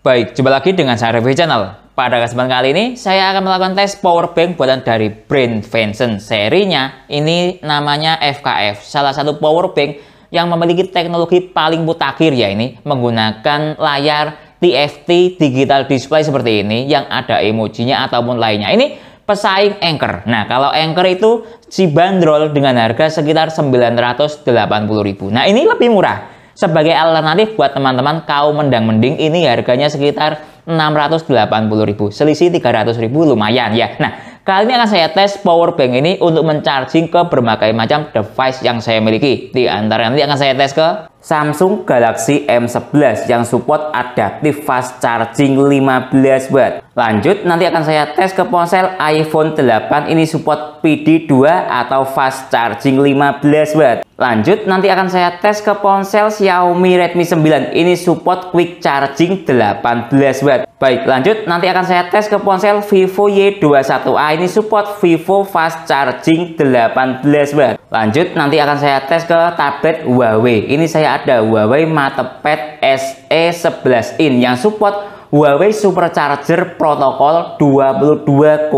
Baik, jumpa lagi dengan saya Review Channel. Pada kesempatan kali ini, saya akan melakukan tes power bank buatan dari brand Venson. Serinya, ini namanya FKF, salah satu power bank yang memiliki teknologi paling mutakhir ya ini, menggunakan layar TFT digital display seperti ini, yang ada emojinya ataupun lainnya. Ini pesaing Anker. Nah, kalau Anker itu dibanderol dengan harga sekitar 980.000. Nah, ini lebih murah. Sebagai alternatif buat teman-teman kaum mendang-mending, ini harganya sekitar 680.000, selisih 300.000 lumayan ya. Nah, kali ini akan saya tes power bank ini untuk mencharging ke berbagai macam device yang saya miliki. Di antara nanti akan saya tes ke Samsung Galaxy M11 yang support adaptive fast charging 15 watt. Lanjut, nanti akan saya tes ke ponsel iPhone 8 ini support PD2 atau fast charging 15 watt. Lanjut, nanti akan saya tes ke ponsel Xiaomi Redmi 9 ini support quick charging 18 watt. Baik, lanjut, nanti akan saya tes ke ponsel Vivo Y21A ini support Vivo fast charging 18 watt. Lanjut, nanti akan saya tes ke tablet Huawei. Ini saya ada Huawei MatePad SE 11 in yang support Huawei Supercharger protokol 22,5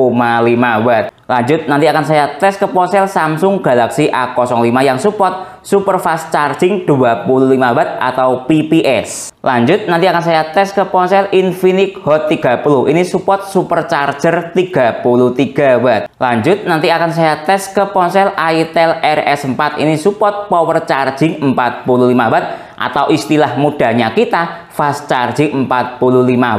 watt. Lanjut, nanti akan saya tes ke ponsel Samsung Galaxy A05 yang support Super Fast Charging 25 watt atau PPS. Lanjut, nanti akan saya tes ke ponsel Infinix Hot 30. Ini support Supercharger 33 watt. Lanjut, nanti akan saya tes ke ponsel Itel RS4. Ini support Power Charging 45 watt atau istilah mudahnya kita fast charging 45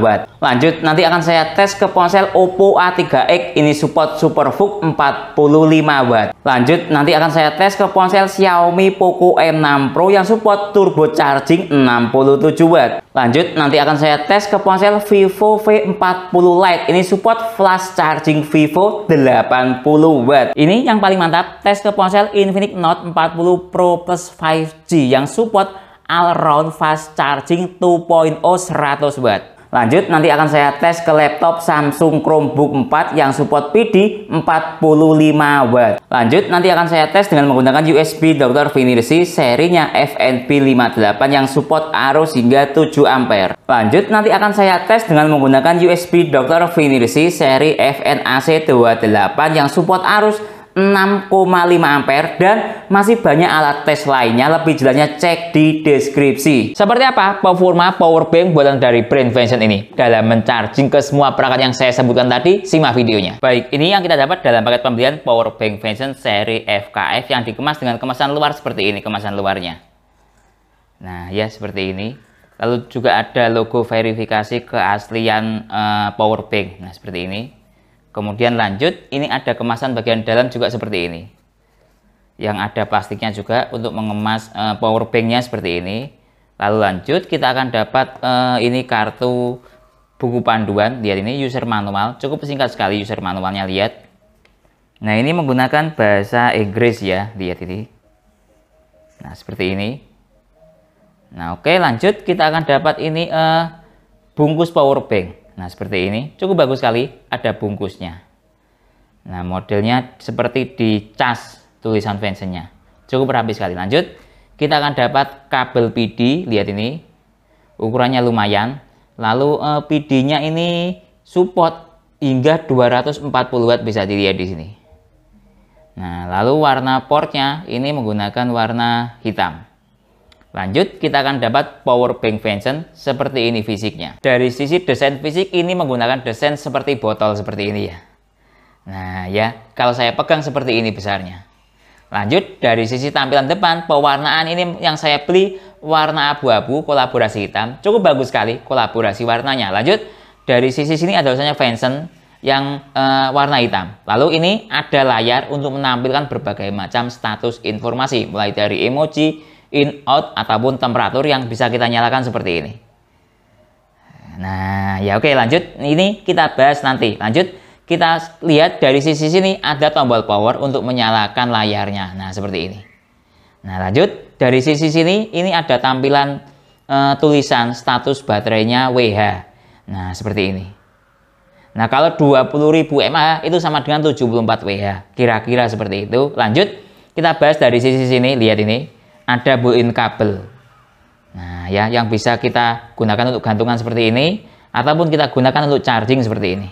watt. Lanjut, nanti akan saya tes ke ponsel Oppo A3X. Ini support SuperVOOC 45 watt. Lanjut, nanti akan saya tes ke ponsel Xiaomi Poco M6 Pro yang support turbo charging 67 watt. Lanjut, nanti akan saya tes ke ponsel Vivo V40 Lite. Ini support flash charging Vivo 80 watt. Ini yang paling mantap, tes ke ponsel Infinix Note 40 Pro Plus 5G yang support all round fast charging 2.0 100 watt. Lanjut, nanti akan saya tes ke laptop Samsung Chromebook 4 yang support PD 45 watt. Lanjut, nanti akan saya tes dengan menggunakan USB Dr. Finercy serinya FNP58 yang support arus hingga 7 ampere. Lanjut, nanti akan saya tes dengan menggunakan USB Dr. Finercy seri FNAC28 yang support arus 6,5 ampere, dan masih banyak alat tes lainnya. Lebih jelasnya cek di deskripsi. Seperti apa performa power bank buatan dari brand Venson ini dalam mencharging ke semua perangkat yang saya sebutkan tadi? Simak videonya. Baik, ini yang kita dapat dalam paket pembelian power bank Venson seri FKF yang dikemas dengan kemasan luar seperti ini, kemasan luarnya. Nah ya, seperti ini. Lalu juga ada logo verifikasi keaslian power bank. Nah, seperti ini. Kemudian lanjut, ini ada kemasan bagian dalam juga seperti ini, yang ada plastiknya juga untuk mengemas power banknya seperti ini. Lalu lanjut, kita akan dapat ini kartu buku panduan. Lihat, ini user manual, cukup singkat sekali user manualnya, lihat. Nah, ini menggunakan bahasa Inggris ya, lihat ini. Nah, seperti ini. Nah, oke, lanjut, kita akan dapat ini bungkus power bank. Nah, seperti ini, cukup bagus sekali, ada bungkusnya. Nah, modelnya seperti dicas tulisan Venson-nya, cukup rapi sekali. Lanjut, kita akan dapat kabel PD, lihat ini, ukurannya lumayan. Lalu PD-nya ini support hingga 240 watt, bisa dilihat di sini. Nah, lalu warna portnya ini menggunakan warna hitam. Lanjut, kita akan dapat power bank Venson seperti ini fisiknya. Dari sisi desain fisik, ini menggunakan desain seperti botol seperti ini ya. Nah ya, kalau saya pegang seperti ini besarnya. Lanjut, dari sisi tampilan depan, pewarnaan ini yang saya beli warna abu-abu kolaborasi hitam. Cukup bagus sekali kolaborasi warnanya. Lanjut, dari sisi sini ada tulisannya Venson yang warna hitam. Lalu ini ada layar untuk menampilkan berbagai macam status informasi, mulai dari emoji, in, out, ataupun temperatur yang bisa kita nyalakan seperti ini. Nah ya, oke, lanjut, ini kita bahas nanti. Lanjut, kita lihat dari sisi sini ada tombol power untuk menyalakan layarnya. Nah, seperti ini. Nah, lanjut, dari sisi sini ini ada tampilan tulisan status baterainya WH. Nah, seperti ini. Nah, kalau 20.000 mAh itu sama dengan 74 WH, kira-kira seperti itu. Lanjut, kita bahas dari sisi sini, lihat ini. Ada built-in kabel. Nah ya, yang bisa kita gunakan untuk gantungan seperti ini. ataupun kita gunakan untuk charging seperti ini.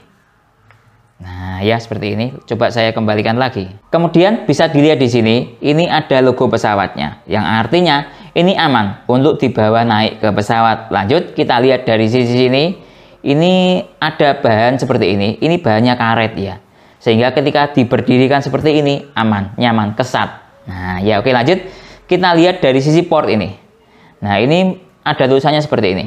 Nah, ya seperti ini. Coba saya kembalikan lagi. Kemudian bisa dilihat di sini, ini ada logo pesawatnya, yang artinya ini aman untuk dibawa naik ke pesawat. Lanjut, kita lihat dari sisi sini. Ini ada bahan seperti ini. Ini bahannya karet ya. Sehingga ketika diberdirikan seperti ini, aman, nyaman, kesat. Nah, ya oke, lanjut. Kita lihat dari sisi port ini. Nah, ini ada tulisannya seperti ini.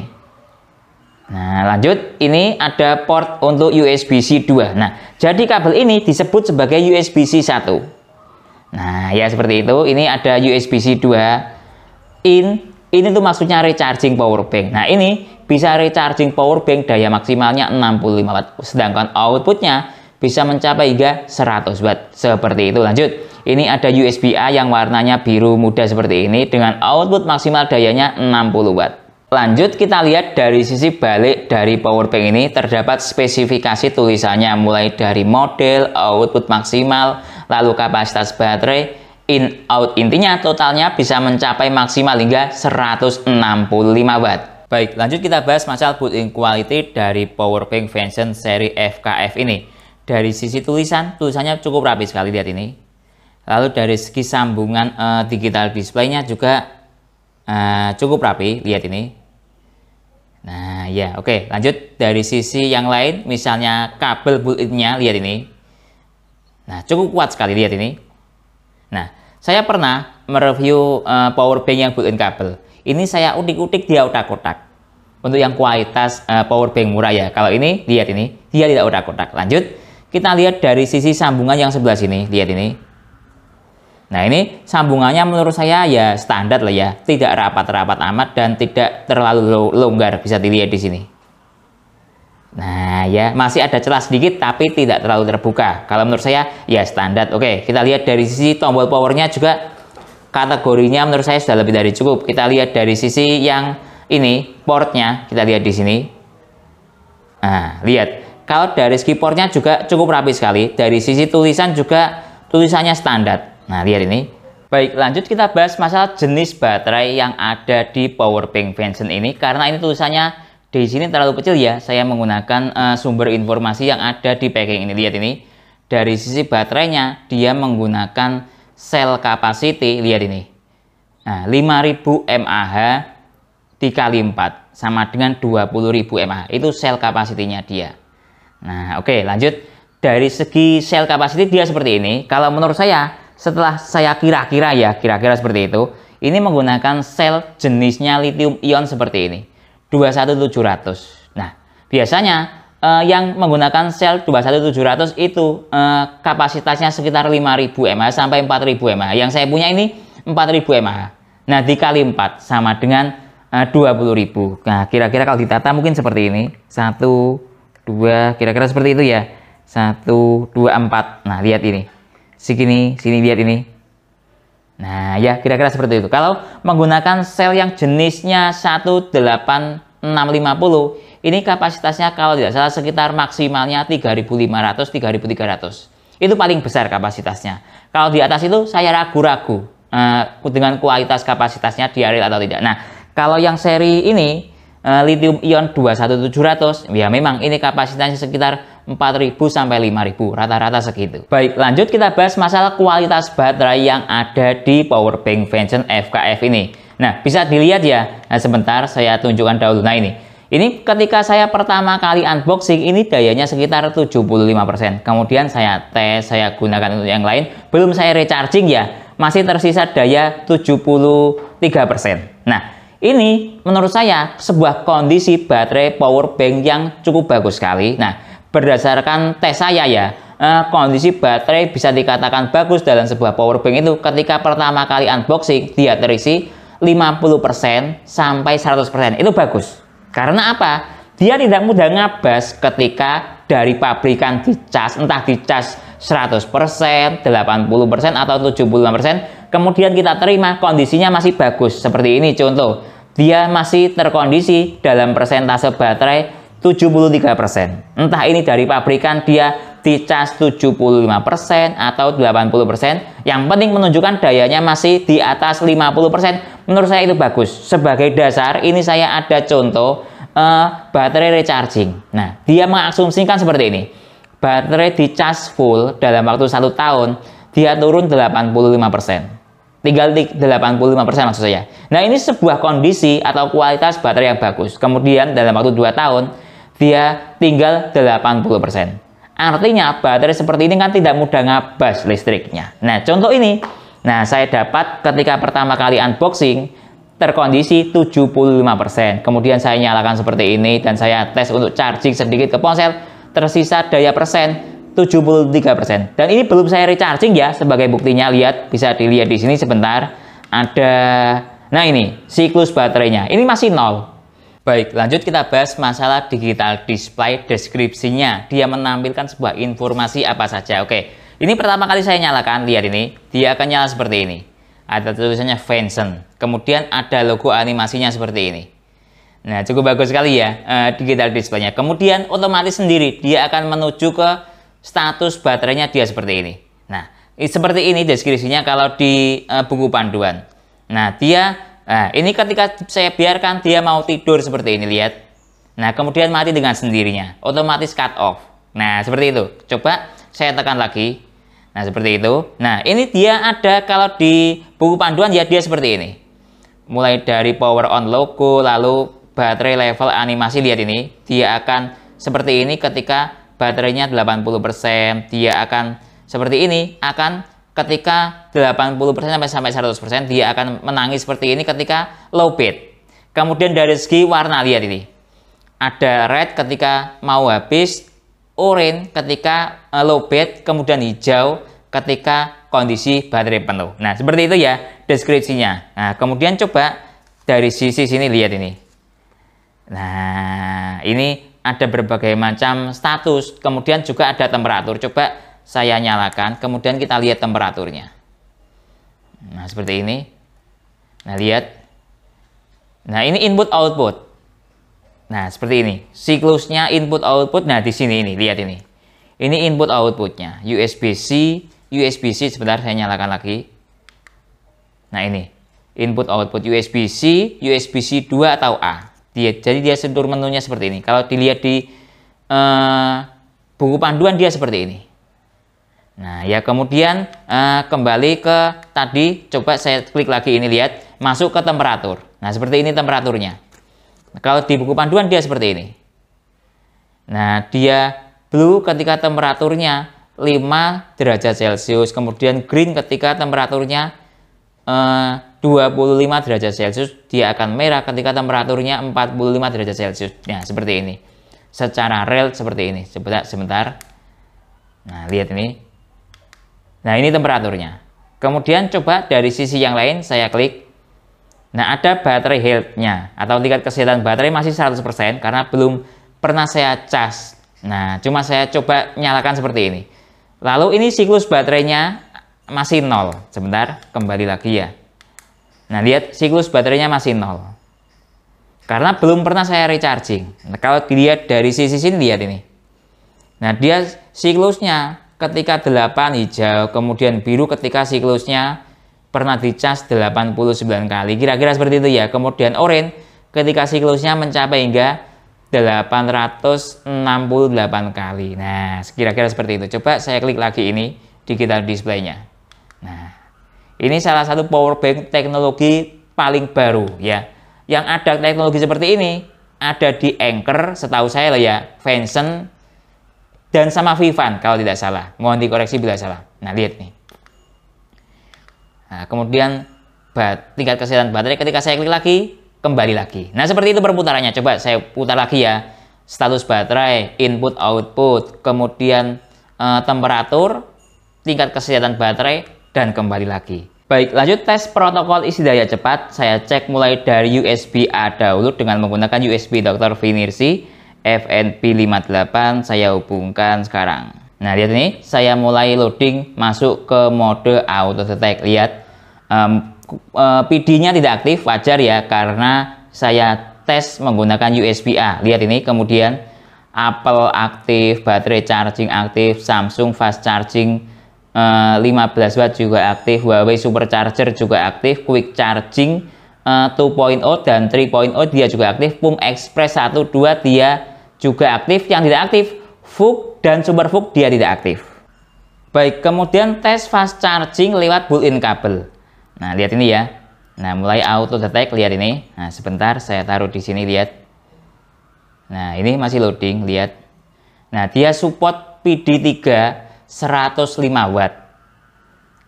Nah, lanjut, ini ada port untuk USB-C 2. Nah, jadi kabel ini disebut sebagai USB-C 1. Nah, ya seperti itu. Ini ada USB-C 2 in. Ini tuh maksudnya recharging power bank. Nah, ini bisa recharging power bank daya maksimalnya 65 watt. Sedangkan outputnya bisa mencapai hingga 100 watt. Seperti itu. Lanjut, ini ada USB-A yang warnanya biru muda seperti ini dengan output maksimal dayanya 60 watt. Lanjut, kita lihat dari sisi balik dari power bank ini terdapat spesifikasi tulisannya mulai dari model, output maksimal, lalu kapasitas baterai, in out, intinya totalnya bisa mencapai maksimal hingga 165 watt. Baik, lanjut kita bahas masalah built-in quality dari power bank Vention seri FKF ini. Dari sisi tulisannya cukup rapi sekali, lihat ini. Lalu dari segi sambungan digital display-nya juga cukup rapi, lihat ini. Nah ya oke, lanjut dari sisi yang lain, misalnya kabel built-in-nya, lihat ini. Nah cukup kuat sekali, lihat ini. Nah saya pernah mereview power bank yang built-in kabel. Ini saya utik-utik dia otak-otak. Untuk yang kualitas power bank murah ya. Kalau ini, lihat ini, dia tidak otak-otak. Lanjut, kita lihat dari sisi sambungan yang sebelah sini, lihat ini. Nah ini sambungannya menurut saya ya standar lah ya, tidak rapat-rapat amat dan tidak terlalu longgar, bisa dilihat di sini. Nah ya masih ada celah sedikit tapi tidak terlalu terbuka. Kalau menurut saya ya standar. Oke, kita lihat dari sisi tombol powernya juga kategorinya menurut saya sudah lebih dari cukup. Kita lihat dari sisi yang ini portnya, kita lihat di sini. Nah lihat, kalau dari segi portnya juga cukup rapi sekali. Dari sisi tulisan juga tulisannya standar. Nah, lihat ini. Baik, lanjut kita bahas masalah jenis baterai yang ada di power bank Vention ini. Karena ini tulisannya di sini terlalu kecil ya. Saya menggunakan sumber informasi yang ada di packing ini. Lihat ini. Dari sisi baterainya, dia menggunakan cell capacity. Lihat ini. Nah, 5000 mAh dikali 4 sama dengan 20.000 mAh. Itu cell capacity-nya dia. Nah, oke, lanjut. Dari segi cell capacity dia seperti ini. Kalau menurut saya, setelah saya kira-kira seperti itu, ini menggunakan sel jenisnya lithium ion seperti ini, 21700. Nah, biasanya yang menggunakan sel 21700 itu kapasitasnya sekitar 5000 mAh sampai 4000 mAh. Yang saya punya ini 4000 mAh. Nah, dikali 4 sama dengan 20.000. Nah, kira-kira kalau ditata mungkin seperti ini. 1, 2, kira-kira seperti itu ya. 1, 2, 4. Nah, lihat ini. Sini lihat ini. Nah ya kira-kira seperti itu. Kalau menggunakan sel yang jenisnya 18650, ini kapasitasnya kalau tidak salah sekitar maksimalnya 3500 3300. Itu paling besar kapasitasnya. Kalau di atas itu saya ragu-ragu dengan kualitas kapasitasnya di real atau tidak. Nah kalau yang seri ini lithium ion 21700, ya memang ini kapasitasnya sekitar 4000 sampai 5000, rata-rata segitu. Baik, lanjut kita bahas masalah kualitas baterai yang ada di power bank Vention FKF ini. Nah, bisa dilihat ya. Nah, sebentar saya tunjukkan dahulu. Nah, ini ketika saya pertama kali unboxing, ini dayanya sekitar 75%. Kemudian saya tes, saya gunakan untuk yang lain, belum saya recharging ya, masih tersisa daya 73%. Nah, ini menurut saya sebuah kondisi baterai power bank yang cukup bagus sekali. Nah, berdasarkan tes saya ya, kondisi baterai bisa dikatakan bagus dalam sebuah power bank itu ketika pertama kali unboxing dia terisi 50% sampai 100%. Itu bagus. Karena apa? Dia tidak mudah ngabas ketika dari pabrikan dicas, entah dicas 100%, 80% atau 75%, kemudian kita terima kondisinya masih bagus. Seperti ini contoh, dia masih terkondisi dalam persentase baterai 73%. Entah ini dari pabrikan dia dicas 75% atau 80%, yang penting menunjukkan dayanya masih di atas 50%. Menurut saya itu bagus. Sebagai dasar, ini saya ada contoh baterai recharging. Nah, dia mengasumsikan seperti ini. Baterai di charge full dalam waktu 1 tahun, dia turun 85%. Tinggal 85% maksud saya. Nah, ini sebuah kondisi atau kualitas baterai yang bagus. Kemudian dalam waktu 2 tahun, dia tinggal 80%. Artinya baterai seperti ini kan tidak mudah ngabas listriknya. Nah, contoh ini. Nah, saya dapat ketika pertama kali unboxing terkondisi 75%. Kemudian saya nyalakan seperti ini dan saya tes untuk charging sedikit ke ponsel, tersisa daya persen 73%. Dan ini belum saya recharging ya, sebagai buktinya lihat, bisa dilihat di sini sebentar. Ada, nah ini siklus baterainya. Ini masih 0. Baik, lanjut kita bahas masalah digital display deskripsinya. Dia menampilkan sebuah informasi apa saja. Oke, ini pertama kali saya nyalakan, lihat ini. Dia akan nyala seperti ini. Ada tulisannya Venson. Kemudian ada logo animasinya seperti ini. Nah, cukup bagus sekali ya digital displaynya. Kemudian otomatis sendiri dia akan menuju ke status baterainya dia seperti ini. Nah, seperti ini deskripsinya kalau di buku panduan. Nah, ini ketika saya biarkan dia mau tidur seperti ini, lihat. Nah, kemudian mati dengan sendirinya, otomatis cut off. Nah, seperti itu. Coba saya tekan lagi. Nah, seperti itu. Nah, ini dia ada kalau di buku panduan ya, dia seperti ini. Mulai dari power on logo, lalu baterai level animasi, lihat ini. Dia akan seperti ini ketika baterainya 80%. Dia akan seperti ini, akan ketika 80% sampai 100%, dia akan menangis seperti ini ketika low bed. Kemudian dari segi warna, lihat ini. Ada red ketika mau habis, orange ketika low bed, kemudian hijau ketika kondisi baterai penuh. Nah, seperti itu ya deskripsinya. Nah, kemudian coba dari sisi sini, lihat ini. Nah, ini ada berbagai macam status, kemudian juga ada temperatur. Coba saya nyalakan, kemudian kita lihat temperaturnya. Nah, seperti ini. Nah, lihat. Nah, ini input output. Nah, seperti ini. Siklusnya input output. Nah, di sini ini, lihat ini. Ini input outputnya. USB-C, sebentar saya nyalakan lagi. Nah, ini. Input output USB-C, USB-C 2 atau A. Jadi dia sentuh menunya seperti ini. Kalau dilihat di buku panduan dia seperti ini. Nah, ya kemudian kembali ke tadi, coba saya klik lagi ini, lihat, masuk ke temperatur. Nah, seperti ini temperaturnya. Nah, kalau di buku panduan dia seperti ini. Nah, dia blue ketika temperaturnya 5 derajat Celcius, kemudian green ketika temperaturnya 25 derajat Celcius, dia akan merah ketika temperaturnya 45 derajat Celcius. Nah, seperti ini. Secara real seperti ini. Sebentar. Nah, lihat ini. Nah, ini temperaturnya. Kemudian coba dari sisi yang lain saya klik. Nah, ada baterai health-nya atau tingkat kesehatan baterai masih 100% karena belum pernah saya cas. Nah, cuma saya coba nyalakan seperti ini. Lalu ini siklus baterainya masih 0. Sebentar, kembali lagi ya. Nah, lihat siklus baterainya masih 0. Karena belum pernah saya recharging. Nah, kalau dilihat dari sisi sini, lihat ini. Nah, dia siklusnya ketika 8 hijau, kemudian biru ketika siklusnya pernah dicas 89 kali. Kira-kira seperti itu ya. Kemudian orange ketika siklusnya mencapai hingga 868 kali. Nah, kira-kira seperti itu. Coba saya klik lagi ini digital display-nya. Nah, ini salah satu power bank teknologi paling baru ya. Yang ada teknologi seperti ini ada di Anker, setahu saya lah ya, Venson dan sama Vivan kalau tidak salah. Mohon dikoreksi bila salah. Nah, lihat nih. Nah, kemudian tingkat kesehatan baterai ketika saya klik lagi, kembali lagi. Nah, seperti itu perputarannya. Coba saya putar lagi ya. Status baterai, input output, kemudian temperatur, tingkat kesehatan baterai, dan kembali lagi. Baik, lanjut tes protokol isi daya cepat. Saya cek mulai dari USB-A download dengan menggunakan USB Dr. Vinirsi FNP58. Saya hubungkan sekarang. Nah, lihat ini, saya mulai loading masuk ke mode auto detect. Lihat, PD-nya tidak aktif, wajar ya, karena saya tes menggunakan USB-A. Lihat ini, kemudian Apple aktif, baterai charging aktif, Samsung fast charging 15 watt juga aktif, Huawei supercharger juga aktif, quick charging 2.0 dan 3.0 dia juga aktif. Pump Express 1, 2 dia juga aktif. Yang tidak aktif VOOC dan Super VOOC dia tidak aktif. Baik, kemudian tes fast charging lewat built-in kabel. Nah, lihat ini ya. Nah, mulai auto detect, lihat ini. Nah, sebentar saya taruh di sini, lihat. Nah, ini masih loading, lihat. Nah, dia support PD3 105 watt.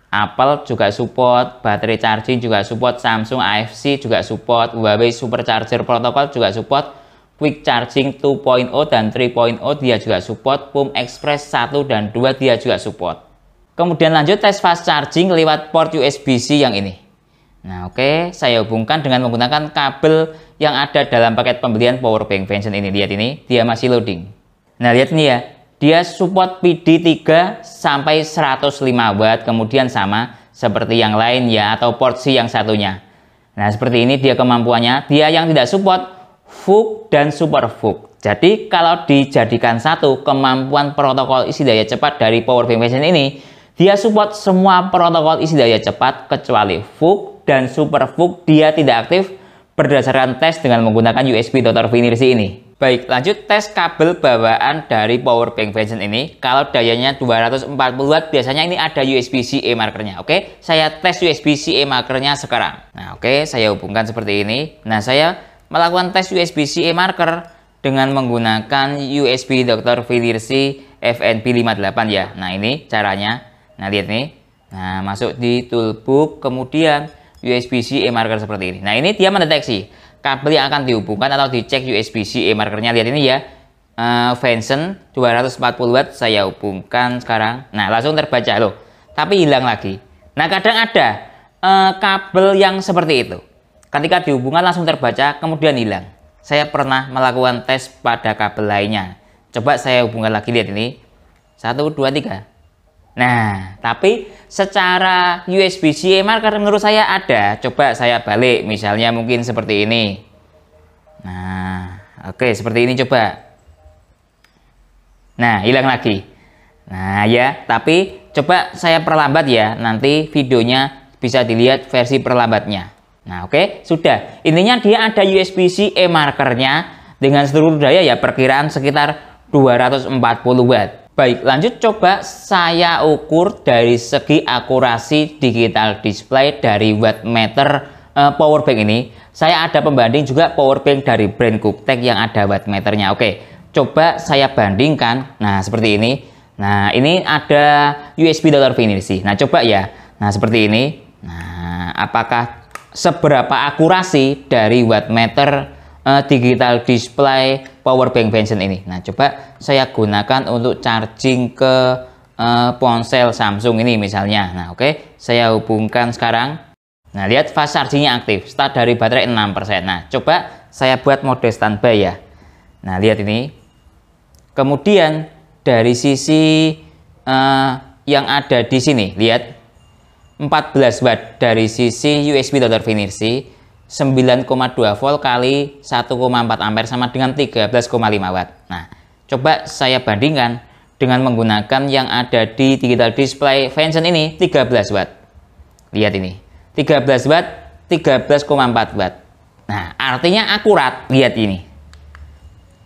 Apple juga support, baterai charging juga support, Samsung AFC juga support, Huawei Supercharger Protocol juga support, Quick Charging 2.0 dan 3.0 dia juga support, Pump Express 1 dan 2 dia juga support. Kemudian lanjut tes fast charging lewat port USB-C yang ini. Nah, oke, saya hubungkan dengan menggunakan kabel yang ada dalam paket pembelian powerbank Venson ini. Lihat ini, dia masih loading. Nah, lihat ini ya. Dia support PD3 sampai 105 watt, kemudian sama seperti yang lain ya, atau porsi yang satunya. Nah, seperti ini dia kemampuannya. Dia yang tidak support VOOC dan Super VOOC. Jadi kalau dijadikan satu, kemampuan protokol isi daya cepat dari powerbank Venson ini, dia support semua protokol isi daya cepat kecuali VOOC dan Super VOOC dia tidak aktif berdasarkan tes dengan menggunakan USB Dr. Finirsi ini. Baik, lanjut tes kabel bawaan dari powerbank Venson ini. Kalau dayanya 240 watt, biasanya ini ada USB-C markernya. Oke, saya tes USB-C markernya sekarang. Nah, oke, saya hubungkan seperti ini. Nah, saya melakukan tes USB-C marker dengan menggunakan USB Dr. Finirsi FNP58 ya. Nah, ini caranya. Nah, lihat nih. Nah, masuk di toolbook, kemudian USB-C marker seperti ini. Nah, ini dia mendeteksi kabel yang akan dihubungkan atau dicek USB-C markernya. Lihat ini ya, Venson 240 watt saya hubungkan sekarang. Nah, langsung terbaca loh, tapi hilang lagi. Nah, kadang ada kabel yang seperti itu, ketika dihubungkan langsung terbaca kemudian hilang. Saya pernah melakukan tes pada kabel lainnya. Coba saya hubungkan lagi, lihat ini 1, 2, 3. Nah, tapi secara USB-C marker menurut saya ada. Coba saya balik, misalnya mungkin seperti ini. Nah, oke, seperti ini coba. Nah, hilang lagi. Nah ya, tapi coba saya perlambat ya. Nanti videonya bisa dilihat versi perlambatnya. Nah, oke, sudah. Intinya dia ada USB-C markernya dengan seluruh daya ya perkiraan sekitar 240 watt. Baik, lanjut coba saya ukur dari segi akurasi digital display dari wattmeter powerbank ini. Saya ada pembanding juga powerbank dari brand Cooktek yang ada wattmeternya. Oke, coba saya bandingkan. Nah, seperti ini. Nah, ini ada USB Dr. Finirsi. Nah, coba ya. Nah, seperti ini. Nah, apakah seberapa akurasi dari wattmeter digital display powerbank Venson ini? Nah, coba saya gunakan untuk charging ke ponsel Samsung ini misalnya. Nah, oke, saya hubungkan sekarang. Nah, lihat fast chargingnya aktif, start dari baterai 6%. Nah, coba saya buat mode standby ya. Nah, lihat ini. Kemudian dari sisi yang ada di sini, lihat 14 watt dari sisi USB Dr. Finirsi. 9,2 volt kali 1,4 ampere sama dengan 13,5 watt. Nah, coba saya bandingkan dengan menggunakan yang ada di digital display Venson ini 13 watt. Lihat ini, 13 watt, 13,4 watt. Nah, artinya akurat. Lihat ini,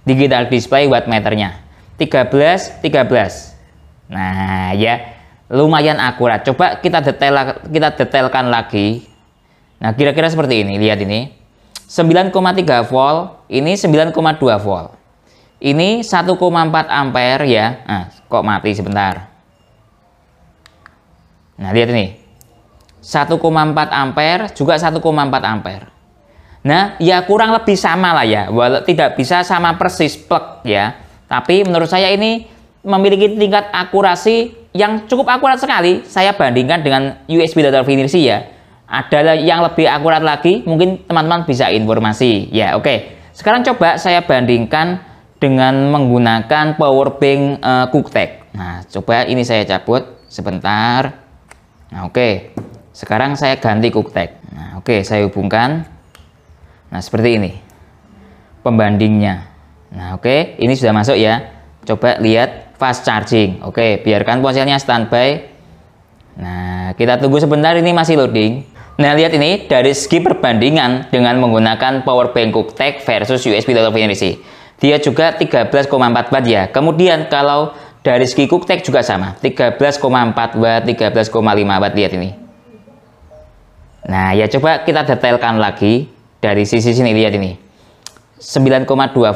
digital display wattmeternya 13, 13. Nah ya, lumayan akurat. Coba kita detailkan lagi. Nah, kira-kira seperti ini. Lihat ini 9,3 volt, ini 9,2 volt, ini 1,4 ampere ya. Nah, kok mati sebentar. Nah, lihat ini 1,4 ampere juga 1,4 ampere. Nah, ya kurang lebih sama lah ya, walau tidak bisa sama persis plug ya, tapi menurut saya ini memiliki tingkat akurasi yang cukup akurat sekali. Saya bandingkan dengan USB Dr. Finirsi ya, ada yang lebih akurat lagi, mungkin teman-teman bisa informasi ya. Oke, sekarang coba saya bandingkan dengan menggunakan powerbank Cooktek. Nah, coba ini saya cabut sebentar. Nah, oke, sekarang saya ganti Cooktek. Nah, oke, saya hubungkan. Nah, seperti ini pembandingnya. Nah, oke, ini sudah masuk ya. Coba lihat fast charging. Oke, biarkan ponselnya standby. Nah, kita tunggu sebentar, ini masih loading. Nah, lihat ini dari segi perbandingan dengan menggunakan powerbank QuickTech versus USB Total Finisher. Dia juga 13,4 watt ya. Kemudian kalau dari segi QuickTech juga sama, 13,4 watt, 13,5 watt, lihat ini. Nah, ya coba kita detailkan lagi dari sisi sini, lihat ini. 9,2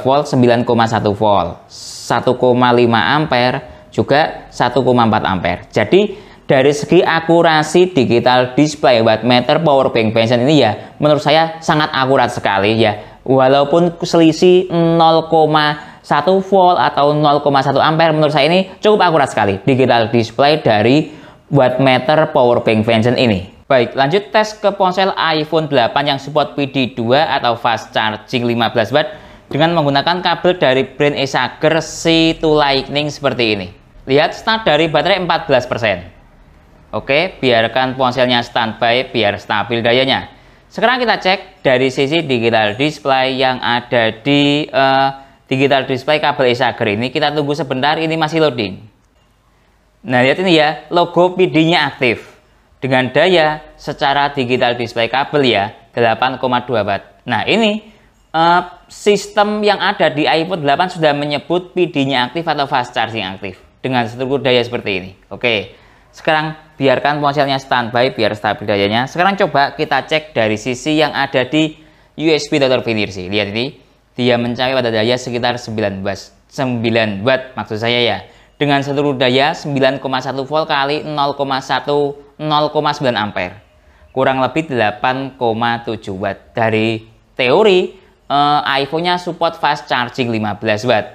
volt, 9,1 volt, 1,5 ampere, juga 1,4 ampere. Jadi dari segi akurasi digital display wattmeter powerbank Benson ini ya menurut saya sangat akurat sekali ya. Walaupun selisih 0,1 volt atau 0,1 ampere, menurut saya ini cukup akurat sekali digital display dari wattmeter powerbank Benson ini. Baik, lanjut tes ke ponsel iPhone 8 yang support PD2 atau fast charging 15 watt dengan menggunakan kabel dari brand Acer C2 Lightning seperti ini. Lihat start dari baterai 14%. Oke, biarkan ponselnya standby biar stabil dayanya. Sekarang kita cek dari sisi digital display yang ada di digital display kabel Acer ini. Kita tunggu sebentar, ini masih loading. Nah, lihat ini ya, logo PD-nya aktif. Dengan daya secara digital display kabel ya, 8,2 watt. Nah, ini sistem yang ada di iPhone 8 sudah menyebut PD-nya aktif atau fast charging aktif. Dengan struktur daya seperti ini. Oke, sekarang biarkan ponselnya standby biar stabil dayanya. Sekarang coba kita cek dari sisi yang ada di USB Total Finisher. Lihat ini, dia mencapai pada daya sekitar 9 watt maksud saya ya. Dengan seluruh daya 9,1 volt kali 0,9 ampere. Kurang lebih 8,7 watt. Dari teori iPhone-nya support fast charging 15 watt.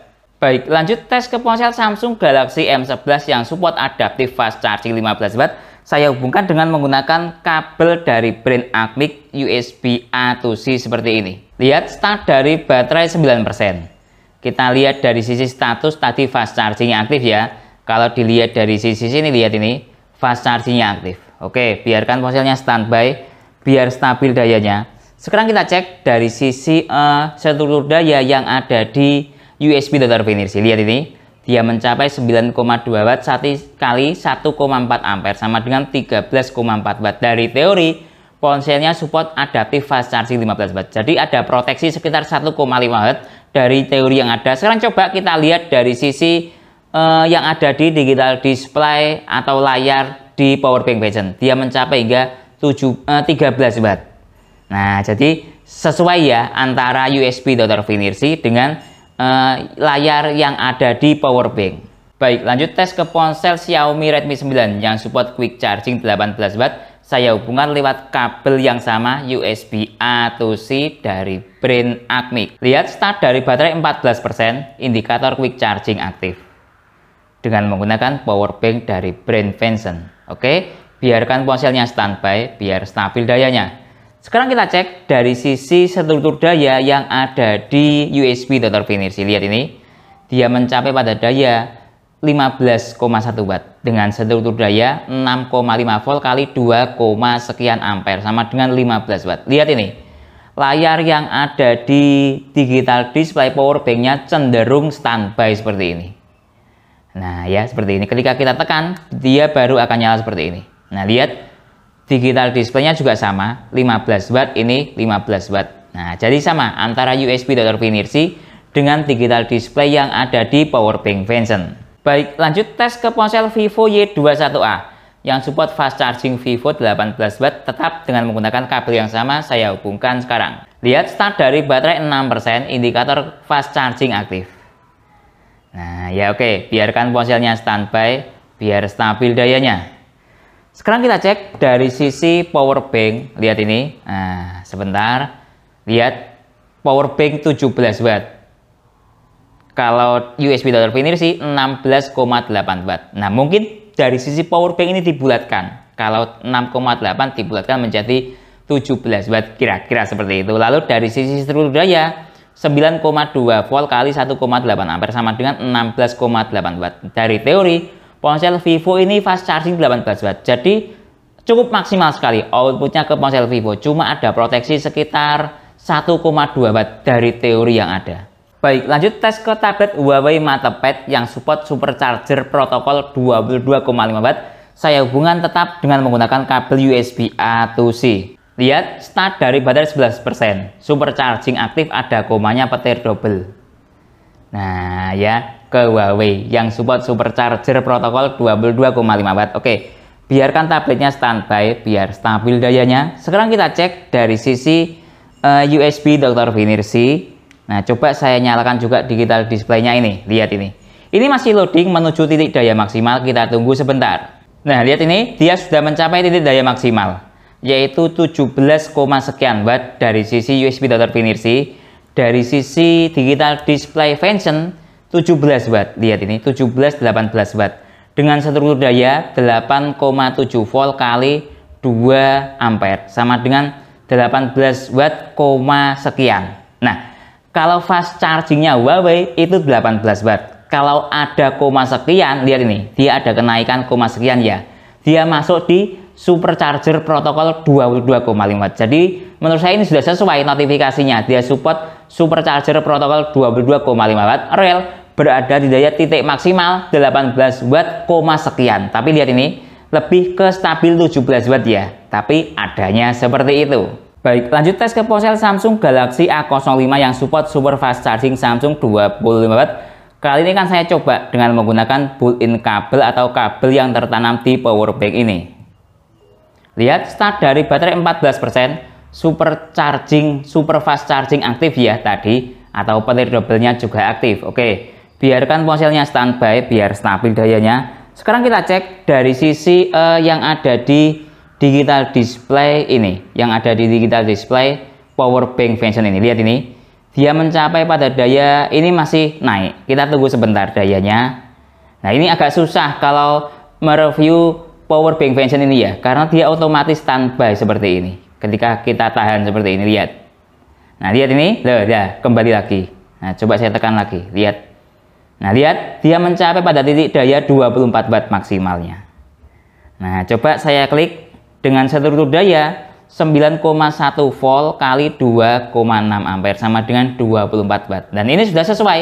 Baik, lanjut tes ke ponsel Samsung Galaxy M11 yang support adaptive fast charging 15 watt. Saya hubungkan dengan menggunakan kabel dari brand Acmic USB A to C seperti ini. Lihat start dari baterai 9%. Kita lihat dari sisi status tadi fast chargingnya aktif ya. Kalau dilihat dari sisi sini, lihat ini fast chargingnya aktif. Oke, biarkan ponselnya standby biar stabil dayanya. Sekarang kita cek dari sisi struktur daya yang ada di USB Total Finisher. Lihat ini, dia mencapai 9,2 watt kali 1,4 ampere sama dengan 13,4 watt. Dari teori ponselnya support adaptive fast charging 15 watt. Jadi ada proteksi sekitar 1,5 watt dari teori yang ada. Sekarang coba kita lihat dari sisi yang ada di digital display atau layar di powerbank Benson. Dia mencapai hingga 13 watt. Nah, jadi sesuai ya antara USB Total Finisher dengan layar yang ada di powerbank. Baik, lanjut tes ke ponsel Xiaomi Redmi 9 yang support quick charging 18 watt. Saya hubungkan lewat kabel yang sama USB A to C dari brand Acmic. Lihat start dari baterai 14%, indikator quick charging aktif. Dengan menggunakan powerbank dari brand Benson. Oke, biarkan ponselnya standby biar stabil dayanya. Sekarang kita cek dari sisi struktur daya yang ada di USB Total Finisher. Lihat ini, dia mencapai pada daya 15,1 watt dengan struktur daya 6,5 volt kali 2, sekian ampere sama dengan 15 watt. Lihat ini, layar yang ada di digital display powerbanknya cenderung standby seperti ini. Nah ya, seperti ini. Ketika kita tekan, dia baru akan nyala seperti ini. Nah lihat, digital displaynya juga sama, 15 watt, ini 15 watt. Nah, jadi sama antara USB Total Finisher dengan digital display yang ada di powerbank Benson. Baik, lanjut tes ke ponsel Vivo Y21A yang support fast charging Vivo 18 watt tetap dengan menggunakan kabel yang sama. Saya hubungkan sekarang. Lihat start dari baterai 6%, indikator fast charging aktif. Nah, ya oke, biarkan ponselnya standby biar stabil dayanya. Sekarang kita cek dari sisi powerbank. Lihat ini. Nah, sebentar. Lihat powerbank 17 watt. Kalau USB Total Finisher 16,8 watt. Nah, mungkin dari sisi powerbank ini dibulatkan. Kalau 6,8 dibulatkan menjadi 17 watt, kira-kira seperti itu. Lalu dari sisi struktur daya 9,2 volt kali 1,8 ampere sama dengan 16,8 watt. Dari teori ponsel Vivo ini fast charging 18 watt. Jadi cukup maksimal sekali outputnya ke ponsel Vivo. Cuma ada proteksi sekitar 1,2 watt dari teori yang ada. Baik, lanjut tes ke tablet Huawei MatePad yang support supercharger protokol 22,5 watt. saya hubungkan tetap dengan menggunakan kabel USB A to C. Lihat, start dari baterai 11%. Supercharging aktif, ada komanya petir double. Nah ya, ke Huawei yang support supercharger protokol 22,5 watt. Oke, biarkan tabletnya standby biar stabil dayanya. Sekarang kita cek dari sisi USB Dr. Finersi. Nah, coba saya nyalakan juga digital displaynya ini. Lihat ini. Ini masih loading menuju titik daya maksimal. Kita tunggu sebentar. Nah, lihat ini, dia sudah mencapai titik daya maksimal, yaitu 17, sekian watt dari sisi USB Dr. Finersi. Dari sisi digital display function 17 watt. Lihat ini, 17-18 watt. Dengan struktur daya 8,7 volt kali 2 ampere. Sama dengan 18 watt, sekian. Nah, kalau fast chargingnya Huawei itu 18 watt. Kalau ada koma sekian, lihat ini, dia ada kenaikan koma sekian ya. Dia masuk di supercharger protokol 22,5 watt. Jadi menurut saya ini sudah sesuai notifikasinya. Dia support supercharger protokol 22,5 watt. Real berada di daya titik maksimal 18 watt, sekian. Tapi lihat ini, lebih ke stabil 17 watt ya. Tapi adanya seperti itu. Baik, lanjut tes ke ponsel Samsung Galaxy A05 yang support super fast charging Samsung 25 watt. Kali ini kan saya coba dengan menggunakan built-in kabel atau kabel yang tertanam di power bank ini. Lihat, start dari baterai 14%, super fast charging aktif ya tadi, atau petir double-nya juga aktif. Oke, biarkan ponselnya standby biar stabil dayanya. Sekarang kita cek dari sisi yang ada di digital display ini, yang ada di digital display power bank function ini. Lihat ini, dia mencapai pada daya ini masih naik. Kita tunggu sebentar dayanya. Nah, ini agak susah kalau mereview power bank function ini ya, karena dia otomatis standby seperti ini. Ketika kita tahan seperti ini, lihat. Nah, lihat ini, loh, ya, kembali lagi. Nah, coba saya tekan lagi, lihat. Nah, lihat, dia mencapai pada titik daya 24 watt maksimalnya. Nah, coba saya klik dengan struktur daya 9,1 volt kali 2,6 ampere sama dengan 24 watt. Dan ini sudah sesuai.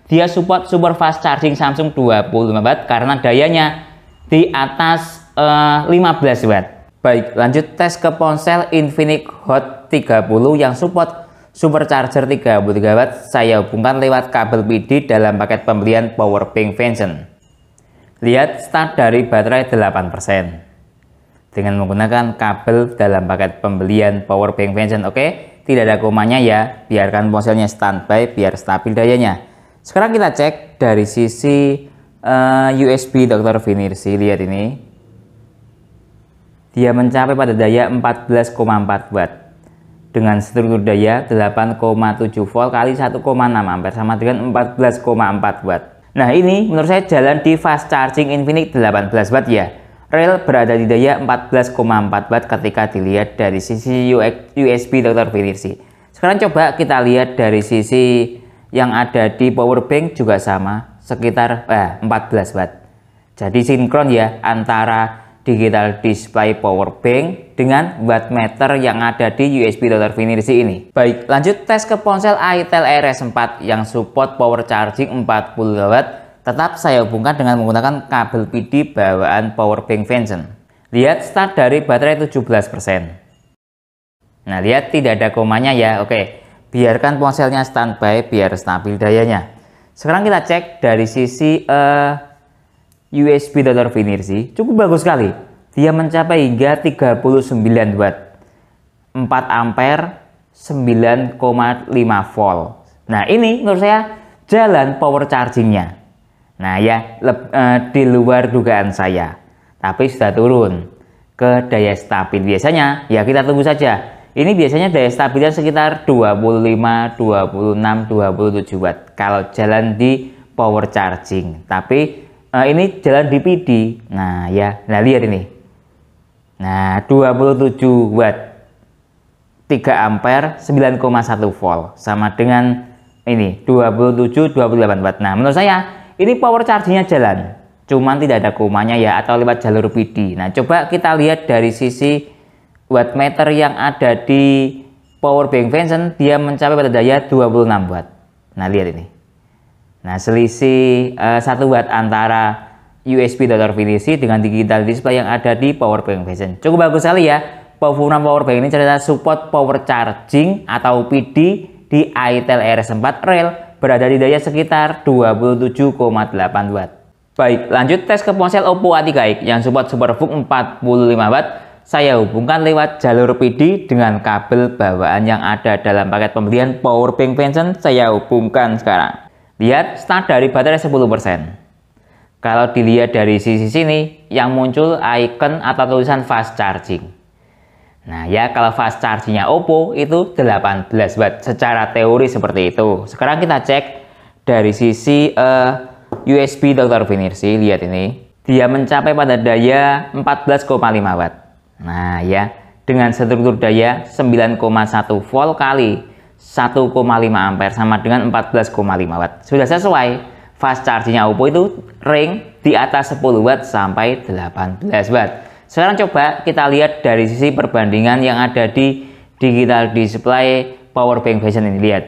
Dia support super fast charging Samsung 25 watt karena dayanya di atas 15 watt. Baik, lanjut tes ke ponsel Infinix Hot 30 yang support supercharger 33 watt. Saya hubungkan lewat kabel PD dalam paket pembelian power bank function. Lihat, start dari baterai 8%. Dengan menggunakan kabel dalam paket pembelian power bank function. Oke, tidak ada komanya ya, biarkan ponselnya standby biar stabil dayanya. Sekarang kita cek dari sisi USB Dr. Finersi. Lihat ini, dia mencapai pada daya 14,4 watt dengan struktur daya 8,7 volt kali 1,6 ampere sama dengan 14,4 watt. Nah, ini menurut saya jalan di fast charging Infinix 18 watt ya. Rel berada di daya 14,4 watt ketika dilihat dari sisi USB Dr. Finersi. Sekarang coba kita lihat dari sisi yang ada di power bank juga sama, sekitar 14 watt. Jadi sinkron ya antara digital display power bank dengan wattmeter yang ada di USB Dr. Finersi ini. Baik, lanjut tes ke ponsel Itel RS4 yang support power charging 40 watt. Tetap saya hubungkan dengan menggunakan kabel PD bawaan power bank function. Lihat, start dari baterai 17%. Nah, lihat tidak ada komanya ya. Oke, biarkan ponselnya standby biar stabil dayanya. Sekarang kita cek dari sisi USB Dr. Finersi. Cukup bagus sekali. Dia mencapai hingga 39 watt. 4 ampere, 9,5 volt. Nah, ini menurut saya jalan power chargingnya. Nah ya, di luar dugaan saya, tapi sudah turun ke daya stabil. Biasanya ya kita tunggu saja. Ini biasanya daya stabilnya sekitar 25, 26, 27 watt kalau jalan di power charging. Tapi ini jalan di PD. Nah ya, nah lihat ini. Nah, 27 watt, 3 ampere, 9,1 volt sama dengan ini 27, 28 watt. Nah, menurut saya ini power chargingnya jalan, cuman tidak ada komanya ya, atau lewat jalur PD. Nah, coba kita lihat dari sisi wattmeter yang ada di power bank function, dia mencapai pada daya 26 watt. Nah, lihat ini. Nah, selisih 1 watt antara USB Dr. Vinci dengan digital display yang ada di Powerbank Fashion. Cukup bagus sekali ya. Performa Powerbank ini ternyata support power charging atau PD di itel RS4 Rail berada di daya sekitar 27,8 Watt. Baik, lanjut tes ke ponsel Oppo A3x yang support SuperVOOC 45 Watt. Saya hubungkan lewat jalur PD dengan kabel bawaan yang ada dalam paket pembelian Powerbank Fashion. Saya hubungkan sekarang. Lihat start dari baterai 10%. Kalau dilihat dari sisi sini, yang muncul icon atau tulisan fast charging. Nah ya, kalau fast chargingnya Oppo itu 18 Watt. Secara teori seperti itu. Sekarang kita cek dari sisi USB Dr. Vinci. Lihat ini. Dia mencapai pada daya 14,5 Watt. Nah ya, dengan struktur daya 9,1 volt kali 1,5 ampere sama dengan 14,5 Watt. Sudah sesuai. Fast chargingnya Oppo itu ring di atas 10 Watt sampai 18 Watt. Sekarang coba kita lihat dari sisi perbandingan yang ada di digital display Powerbank Fashion ini. Lihat.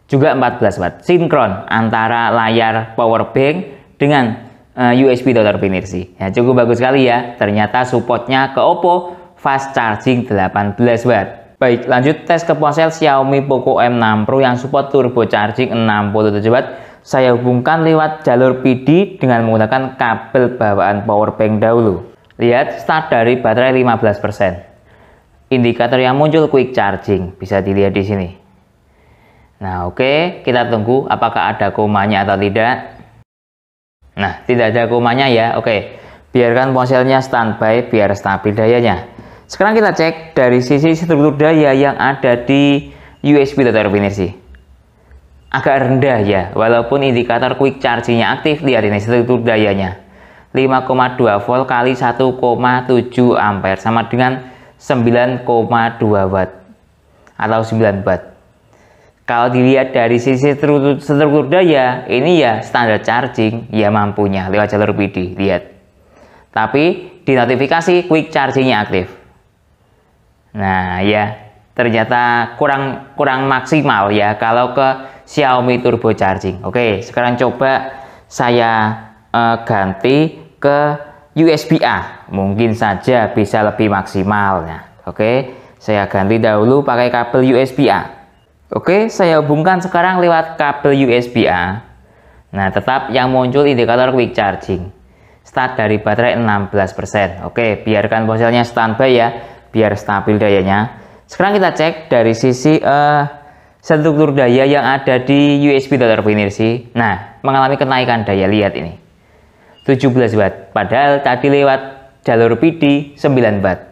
Juga 14 Watt. Sinkron antara layar Powerbank dengan USB Dr. Vinci. Ya, cukup bagus sekali ya. Ternyata supportnya ke Oppo fast charging 18 Watt. Baik, lanjut tes ke ponsel Xiaomi Poco M6 Pro yang support turbo charging 67 Watt. Saya hubungkan lewat jalur PD dengan menggunakan kabel bawaan Powerbank dahulu. Lihat start dari baterai 15%. Indikator yang muncul quick charging bisa dilihat di sini. Nah, oke, kita tunggu apakah ada komanya atau tidak. Nah, tidak ada komanya ya. Oke, biarkan ponselnya standby biar stabil dayanya. Sekarang kita cek dari sisi struktur daya yang ada di USB Dr. Vinci. Agak rendah ya, walaupun indikator quick chargingnya aktif. Lihat ini struktur dayanya 5,2 volt kali 1,7 ampere sama dengan 9,2 Watt atau 9 Watt. Kalau dilihat dari sisi struktur daya, ini ya standar charging, ya mampunya lewat jalur PD. Lihat. Tapi di notifikasi quick chargingnya aktif. Nah ya, ternyata kurang maksimal ya kalau ke Xiaomi turbo charging. Oke, sekarang coba saya ganti ke USB-A, mungkin saja bisa lebih maksimal. Nah, oke, saya ganti dahulu pakai kabel USB-A. Oke, saya hubungkan sekarang lewat kabel USB-A. Nah, tetap yang muncul indikator quick charging. Start dari baterai 16%. Oke, biarkan ponselnya standby ya, biar stabil dayanya. Sekarang kita cek dari sisi struktur daya yang ada di USB Dr. Vinci. Nah, mengalami kenaikan daya. Lihat ini. 17 Watt, padahal tadi lewat jalur PD 9 Watt.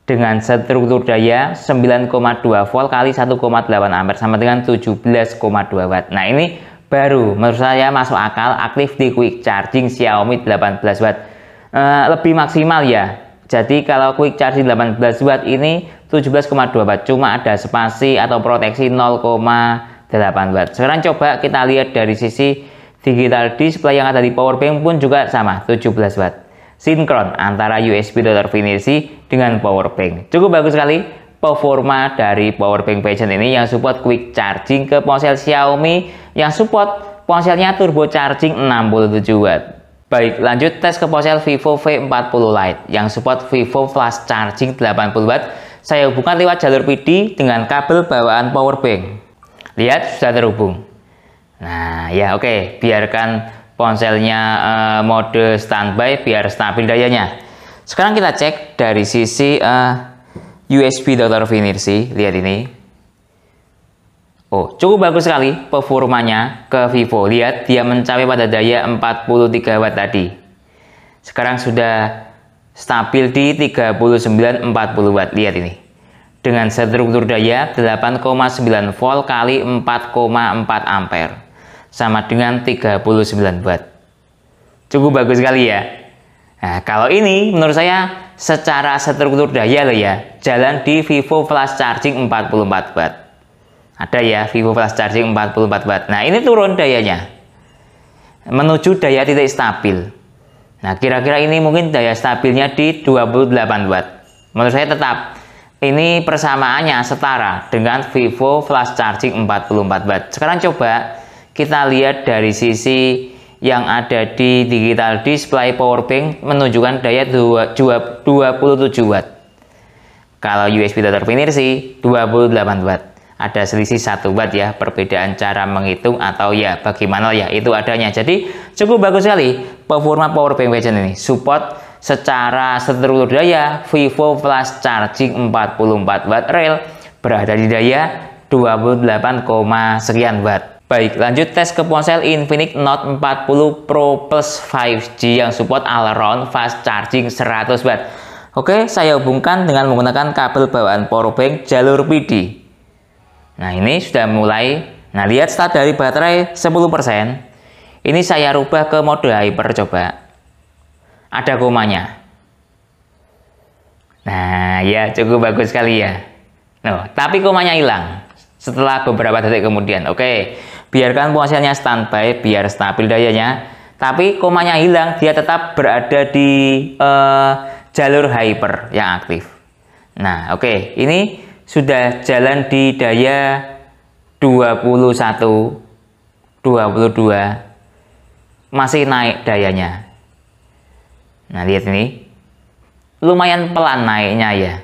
Dengan struktur daya 9,2 volt kali 1,8 ampere sama dengan 17,2 Watt. Nah, ini baru menurut saya masuk akal aktif di quick charging Xiaomi 18 Watt. Lebih maksimal ya. Jadi kalau quick charging 18 Watt ini 17,2 Watt, cuma ada spasi atau proteksi 0,8 Watt. Sekarang coba kita lihat dari sisi digital display yang ada di Powerbank pun juga sama, 17 Watt. Sinkron antara USB Dr. Vinci dengan Powerbank. Cukup bagus sekali performa dari Powerbank Fashion ini yang support quick charging ke ponsel Xiaomi yang support ponselnya turbo charging 67 Watt. Baik, lanjut tes ke ponsel Vivo V40 Lite yang support Vivo flash charging 80 Watt. Saya hubungkan lewat jalur PD dengan kabel bawaan Powerbank. Lihat, sudah terhubung. Nah ya, oke, biarkan ponselnya mode standby biar stabil dayanya. Sekarang kita cek dari sisi USB Dr. Vinci. Lihat ini. Oh, cukup bagus sekali performanya ke Vivo. Lihat, dia mencapai pada daya 43 Watt tadi. Sekarang sudah stabil di 39-40 Watt. Lihat ini. Dengan struktur daya 8,9 volt kali 4,4 ampere. Sama dengan 39 Watt. Cukup bagus sekali ya. Nah, kalau ini menurut saya secara struktur daya loh ya, jalan di Vivo flash charging 44 Watt. Ada ya Vivo flash charging 44 Watt. Nah, ini turun dayanya menuju daya titik stabil. Nah, kira-kira ini mungkin daya stabilnya di 28 Watt. Menurut saya tetap ini persamaannya setara dengan Vivo flash charging 44 Watt. Sekarang coba kita lihat dari sisi yang ada di digital display powerbank menunjukkan daya 27 Watt. Kalau USB Dr. Finirsi 28 Watt. Ada selisih 1 Watt ya, perbedaan cara menghitung atau ya bagaimana ya itu adanya. Jadi cukup bagus sekali performa powerbank Vision ini. Support secara struktur daya Vivo Flash Charging 44 Watt Rail berada di daya 28, sekian Watt. Baik, lanjut tes ke ponsel Infinix Note 40 Pro Plus 5G yang support all around fast charging 100 Watt. Oke, saya hubungkan dengan menggunakan kabel bawaan powerbank jalur PD. Nah, ini sudah mulai. Nah, lihat start dari baterai 10%. Ini saya rubah ke mode hyper coba. Ada komanya. Nah, ya cukup bagus sekali ya. Nah, tapi komanya hilang setelah beberapa detik kemudian. Oke, biarkan ponselnya standby biar stabil dayanya. Tapi komanya hilang, dia tetap berada di jalur hyper yang aktif. Nah, oke, ini sudah jalan di daya 21, 22, masih naik dayanya. Nah, lihat ini, lumayan pelan naiknya ya,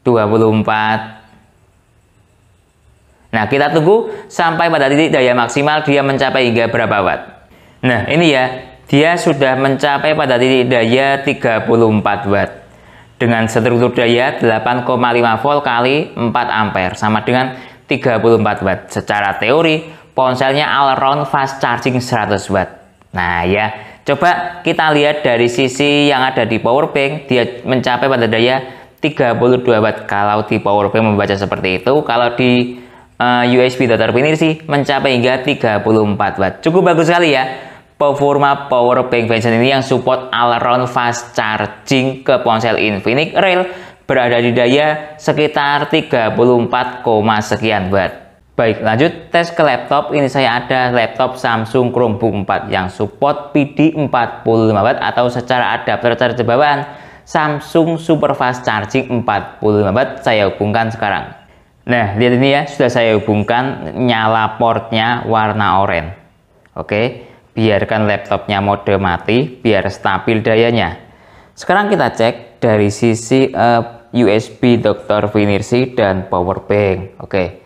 24. Nah, kita tunggu sampai pada titik daya maksimal dia mencapai hingga berapa watt. Nah, ini ya, dia sudah mencapai pada titik daya 34 watt. Dengan struktur daya 8,5 volt kali 4 ampere sama dengan 34 watt. Secara teori ponselnya all around fast charging 100 watt. Nah ya, coba kita lihat dari sisi yang ada di powerbank, dia mencapai pada daya 32 watt kalau di powerbank membaca seperti itu. Kalau di USB Dr. Finirsi mencapai hingga 34 watt. Cukup bagus sekali ya performa powerbank Vision ini yang support all around fast charging ke ponsel Infinix Rail berada di daya sekitar 34, sekian watt. Baik, lanjut tes ke laptop. Ini saya ada laptop Samsung Chromebook 4 yang support PD 45 watt atau secara adapter charger bawaan Samsung Super Fast Charging 45 watt. Saya hubungkan sekarang. Nah, lihat ini ya, sudah saya hubungkan, nyala portnya warna oranye. Oke. Biarkan laptopnya mode mati biar stabil dayanya. Sekarang kita cek dari sisi USB Dr. Finirsi dan powerbank. Oke,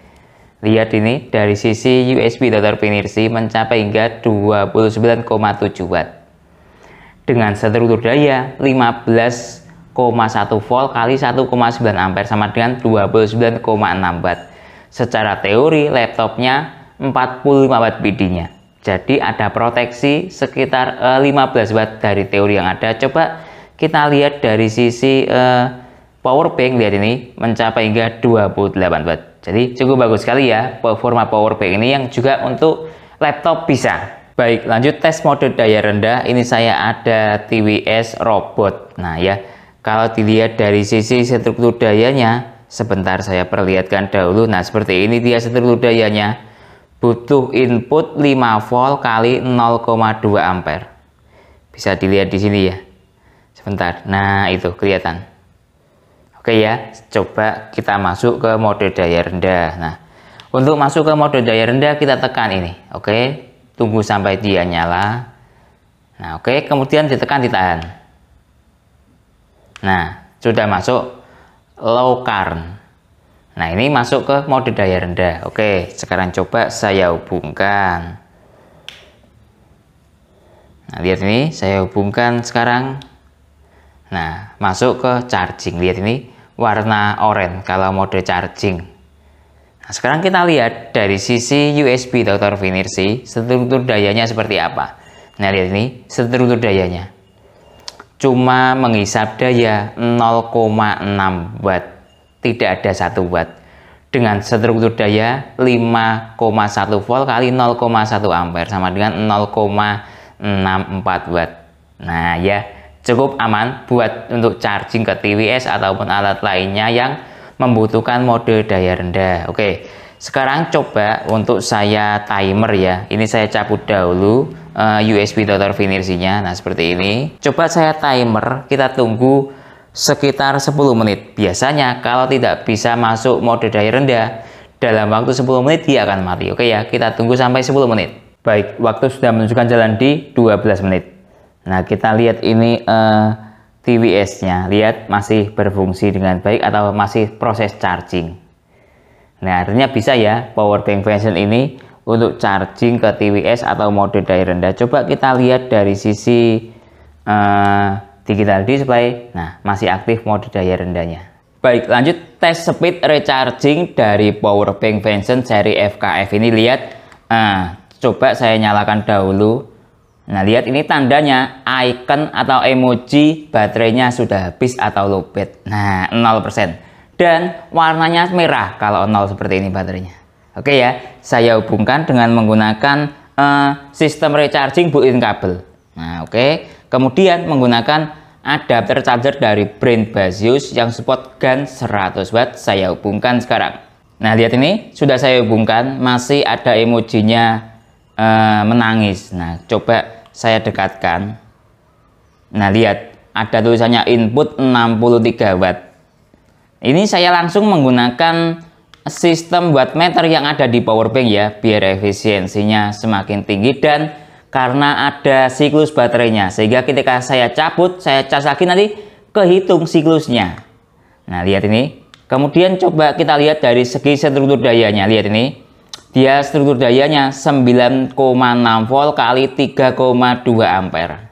lihat ini dari sisi USB Dr. Finirsi mencapai hingga 29,7 watt dengan struktur daya 15,1 volt kali 1,9 ampere sama dengan 29,6 watt. Secara teori laptopnya 45 watt PD-nya. Jadi ada proteksi sekitar 15 watt dari teori yang ada. Coba kita lihat dari sisi powerbank, lihat ini mencapai hingga 28 watt. Jadi cukup bagus sekali ya performa powerbank ini yang juga untuk laptop bisa. Baik, lanjut tes mode daya rendah. Ini saya ada TWS Robot. Nah ya, kalau dilihat dari sisi struktur dayanya, sebentar saya perlihatkan dahulu. Nah, seperti ini dia struktur dayanya. Butuh input 5 volt kali 0,2 ampere. Bisa dilihat di sini ya. Sebentar. Nah, itu kelihatan. Oke ya, coba kita masuk ke mode daya rendah. Nah, untuk masuk ke mode daya rendah kita tekan ini. Oke, tunggu sampai dia nyala. Nah, oke, kemudian ditekan, ditahan. Nah, sudah masuk low current. Nah, ini masuk ke mode daya rendah. Oke, sekarang coba saya hubungkan. Nah, lihat ini, saya hubungkan sekarang. Nah, masuk ke charging. Lihat ini, warna oranye kalau mode charging. Nah, sekarang kita lihat dari sisi USB Dr. Finirsi, struktur dayanya seperti apa. Nah, lihat ini, struktur dayanya. Cuma menghisap daya 0,6 watt. Tidak ada 1 watt dengan struktur daya 5,1 volt kali 0,1 ampere sama dengan 0,64 watt. Nah ya, cukup aman buat untuk charging ke TWS ataupun alat lainnya yang membutuhkan mode daya rendah. Oke, sekarang coba untuk saya timer ya. Ini saya cabut dahulu USB Dr. Finirsinya. Nah, seperti ini. Coba saya timer, kita tunggu sekitar 10 menit. Biasanya kalau tidak bisa masuk mode daya rendah dalam waktu 10 menit dia akan mati. Oke ya, kita tunggu sampai 10 menit. Baik, waktu sudah menunjukkan jalan di 12 menit. Nah, kita lihat ini TWS-nya. Lihat masih berfungsi dengan baik atau masih proses charging. Nah, artinya bisa ya powerbank Venson ini untuk charging ke TWS atau mode daya rendah. Coba kita lihat dari sisi digital display. Nah, masih aktif mode daya rendahnya. Baik, lanjut tes speed recharging dari powerbank Venson seri FKF ini. Lihat, coba saya nyalakan dahulu. Nah, lihat ini tandanya, icon atau emoji baterainya sudah habis atau lowbat. Nah, 0%. Dan warnanya merah kalau 0 seperti ini baterainya. Oke ya, saya hubungkan dengan menggunakan sistem recharging built-in kabel. Nah, oke. Kemudian menggunakan adapter charger dari brand Basius yang support GaN 100 watt. Saya hubungkan sekarang. Nah, lihat ini sudah saya hubungkan, masih ada emojinya menangis. Nah, coba saya dekatkan. Nah, lihat ada tulisannya input 63 watt. Ini saya langsung menggunakan sistem wattmeter yang ada di powerbank ya, biar efisiensinya semakin tinggi dan karena ada siklus baterainya, sehingga ketika saya cabut, saya cas lagi nanti kehitung siklusnya. Nah, lihat ini. Kemudian coba kita lihat dari segi struktur dayanya. Lihat ini. Dia struktur dayanya 9,6 volt kali 3,2 ampere.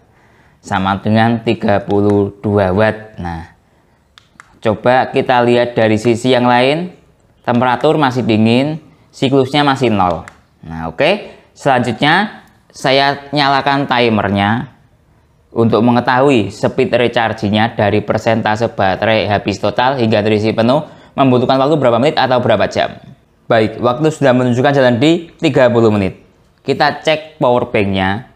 Sama dengan 32 watt. Nah, coba kita lihat dari sisi yang lain. Temperatur masih dingin, siklusnya masih 0. Nah, oke. Selanjutnya saya nyalakan timernya untuk mengetahui speed rechargingnya dari persentase baterai habis total hingga terisi penuh membutuhkan waktu berapa menit atau berapa jam. Baik, waktu sudah menunjukkan jalan di 30 menit. Kita cek powerbanknya.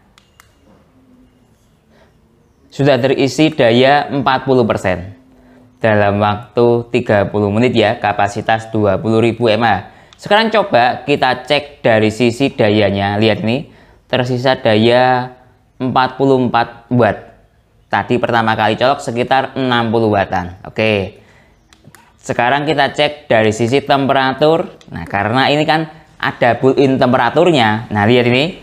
Sudah terisi daya 40%. Dalam waktu 30 menit ya, kapasitas 20.000 mAh. Sekarang coba kita cek dari sisi dayanya. Lihat nih, tersisa daya 44 watt. Tadi pertama kali colok sekitar 60 wattan. Oke. Sekarang kita cek dari sisi temperatur. Nah, karena ini kan ada built-in temperaturnya. Nah, lihat ini.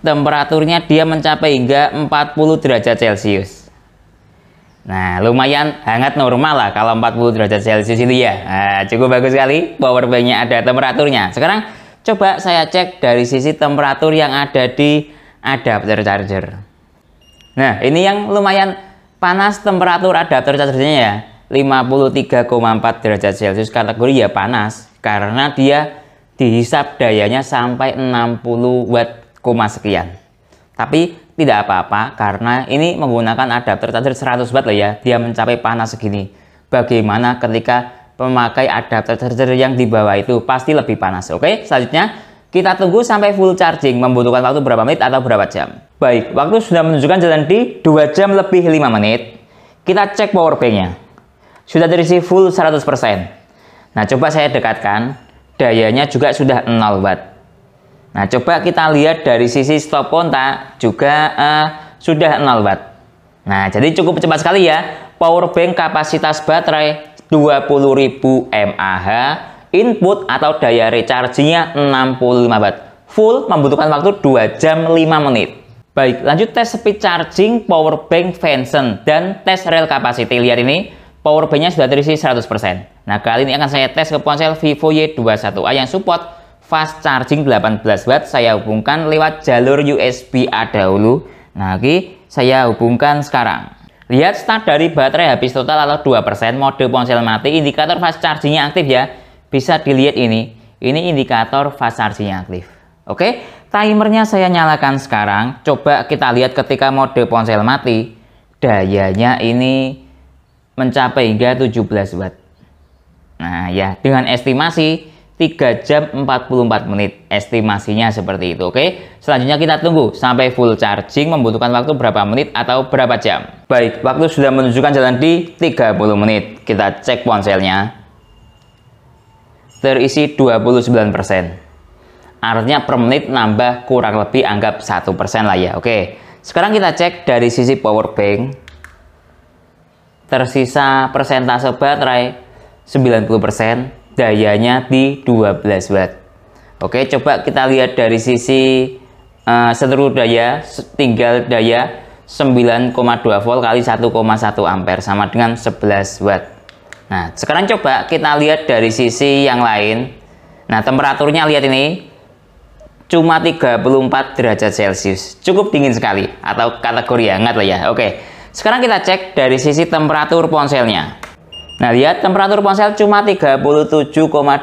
Temperaturnya dia mencapai hingga 40 derajat Celcius. Nah, lumayan hangat normal lah kalau 40 derajat Celcius itu ya. Nah, cukup bagus sekali. Powerbanknya ada temperaturnya. Sekarang coba saya cek dari sisi temperatur yang ada di adapter charger. Nah, ini yang lumayan panas temperatur adapter chargernya ya. 53,4 derajat Celcius, kategori ya panas karena dia dihisap dayanya sampai 60 watt, sekian. Tapi tidak apa-apa karena ini menggunakan adapter charger 100 watt lah ya, dia mencapai panas segini. Bagaimana ketika pemakai adapter charger yang di bawah itu, pasti lebih panas. Oke, selanjutnya kita tunggu sampai full charging, membutuhkan waktu berapa menit atau berapa jam. Baik, waktu sudah menunjukkan jalan di 2 jam lebih 5 menit. Kita cek powerbanknya. Sudah terisi full 100%. Nah, coba saya dekatkan, dayanya juga sudah 0 watt. Nah, coba kita lihat dari sisi stop kontak juga sudah 0 watt. Nah, jadi cukup cepat sekali ya. Powerbank kapasitas baterai 20.000 mAh, input atau daya rechargingnya 65 watt. Full membutuhkan waktu 2 jam 5 menit. Baik, lanjut tes speed charging powerbank Venson dan tes rel capacity. Lihat ini. Powerbanknya sudah terisi 100%. Nah, kali ini akan saya tes ke ponsel Vivo Y21A yang support fast charging 18 watt. Saya hubungkan lewat jalur USB-A dahulu. Nah, oke, saya hubungkan sekarang. Lihat start dari baterai habis total atau 2%, mode ponsel mati, indikator fast chargingnya aktif ya. Bisa dilihat ini indikator fast chargingnya aktif. Oke, timernya saya nyalakan sekarang. Coba kita lihat ketika mode ponsel mati, dayanya ini mencapai hingga 17 watt. Nah ya, dengan estimasi 3 jam 44 menit. Estimasinya seperti itu, oke? Selanjutnya kita tunggu sampai full charging, membutuhkan waktu berapa menit atau berapa jam. Baik, waktu sudah menunjukkan jalan di 30 menit. Kita cek ponselnya. Terisi 29%. Artinya per menit nambah kurang lebih anggap 1% lah ya, oke? Sekarang kita cek dari sisi powerbank. Tersisa persentase baterai 90%, dayanya di 12 watt. Oke, coba kita lihat dari sisi seluruh daya tinggal daya 9,2 volt kali 1,1 ampere sama dengan 11 watt. Nah, sekarang coba kita lihat dari sisi yang lain. Nah, temperaturnya lihat ini cuma 34 derajat Celcius. Cukup dingin sekali atau kategori hangat lah ya. Oke. Sekarang kita cek dari sisi temperatur ponselnya. Nah, lihat temperatur ponsel cuma 37,2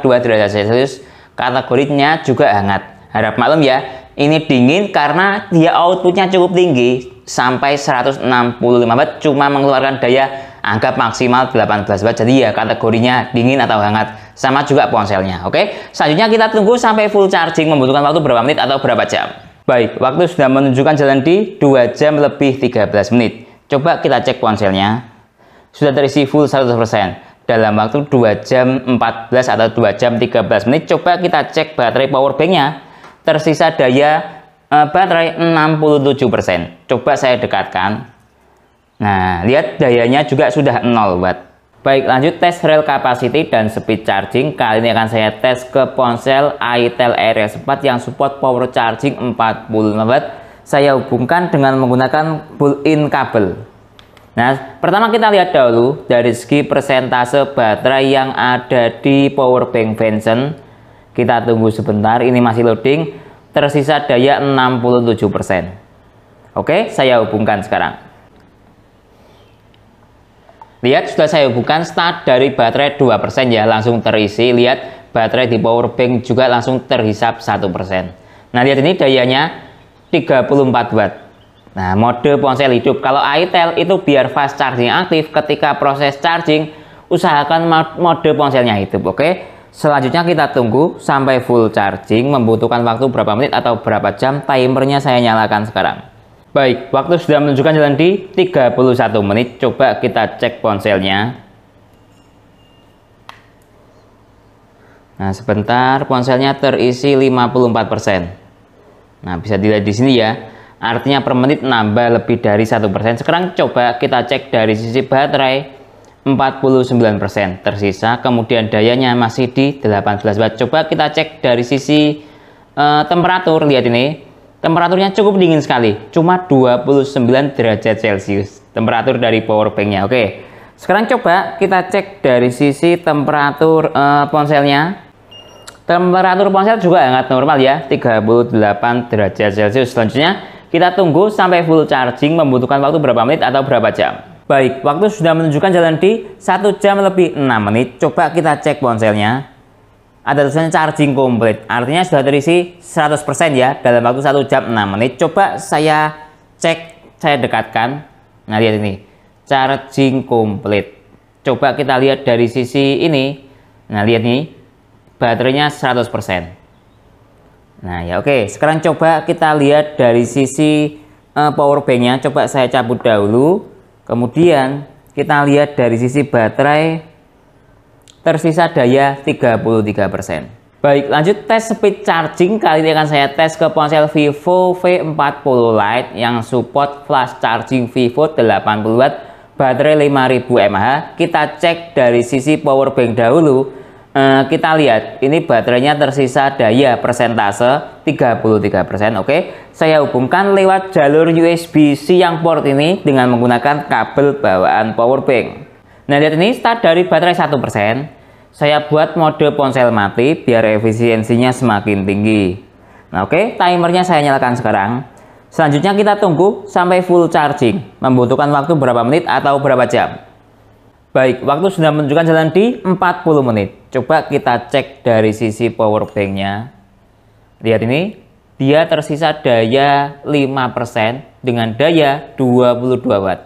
derajat Celcius. Kategorinya juga hangat. Harap maklum ya, ini dingin karena dia outputnya cukup tinggi sampai 165 watt, cuma mengeluarkan daya anggap maksimal 18 watt. Jadi ya kategorinya dingin atau hangat. Sama juga ponselnya. Oke, selanjutnya kita tunggu sampai full charging, membutuhkan waktu berapa menit atau berapa jam. Baik, waktu sudah menunjukkan jalan di 2 jam lebih 13 menit. Coba kita cek ponselnya. Sudah terisi full 100% dalam waktu 2 jam 14 atau 2 jam 13 menit. Coba kita cek baterai power banknya. Tersisa daya baterai 67%. Coba saya dekatkan. Nah, lihat dayanya juga sudah 0 watt. Baik, lanjut tes real capacity dan speed charging. Kali ini akan saya tes ke ponsel itel RS4 yang support power charging 45 watt. Saya hubungkan dengan menggunakan pull-in kabel. Nah, pertama kita lihat dahulu dari segi persentase baterai yang ada di power bank Venson. Kita tunggu sebentar, ini masih loading. Tersisa daya 67%. Oke, saya hubungkan sekarang. Lihat, sudah saya hubungkan, start dari baterai 2% ya, langsung terisi. Lihat, baterai di power bank juga langsung terhisap 1%. Nah, lihat ini dayanya 34 watt. Nah, mode ponsel hidup. Kalau itel itu biar fast charging aktif, ketika proses charging, usahakan mode ponselnya hidup, oke? Selanjutnya kita tunggu sampai full charging, membutuhkan waktu berapa menit atau berapa jam. Timernya saya nyalakan sekarang. Baik, waktu sudah menunjukkan jalan di 31 menit. Coba kita cek ponselnya. Nah, sebentar, ponselnya terisi 54%. Nah, bisa dilihat di sini ya. Artinya per menit nambah lebih dari 1%. Sekarang coba kita cek dari sisi baterai. 49% tersisa, kemudian dayanya masih di 18 watt. Coba kita cek dari sisi temperatur. Lihat ini, temperaturnya cukup dingin sekali, cuma 29 derajat Celcius temperatur dari power banknya. Oke, sekarang coba kita cek dari sisi temperatur ponselnya. Temperatur ponsel juga hangat normal ya, 38 derajat Celcius. Selanjutnya kita tunggu sampai full charging, membutuhkan waktu berapa menit atau berapa jam. Baik, waktu sudah menunjukkan jalan di 1 jam lebih 6 menit. Coba kita cek ponselnya. Ada tulisannya charging komplit. Artinya sudah terisi 100% ya dalam waktu 1 jam 6 menit. Coba saya cek, saya dekatkan. Nah, lihat ini. Charging komplit. Coba kita lihat dari sisi ini. Nah, lihat nih. Baterainya 100%. Nah, ya oke. Sekarang coba kita lihat dari sisi power banknya. Coba saya cabut dahulu. Kemudian kita lihat dari sisi baterai, tersisa daya 33%. Baik, lanjut tes speed charging. Kali ini akan saya tes ke ponsel Vivo V40 Lite yang support flash charging Vivo 80 watt, baterai 5000 mAh. Kita cek dari sisi power bank dahulu. Kita lihat ini baterainya tersisa daya persentase 33%. Oke, saya hubungkan lewat jalur USB-C yang port ini dengan menggunakan kabel bawaan power bank. Nah, lihat ini start dari baterai 1%. Saya buat mode ponsel mati biar efisiensinya semakin tinggi. Nah, oke, timernya saya nyalakan sekarang. Selanjutnya kita tunggu sampai full charging, membutuhkan waktu berapa menit atau berapa jam. Baik, waktu sudah menunjukkan jalan di 40 menit. Coba kita cek dari sisi power banknya. Lihat ini, dia tersisa daya 5% dengan daya 22 watt.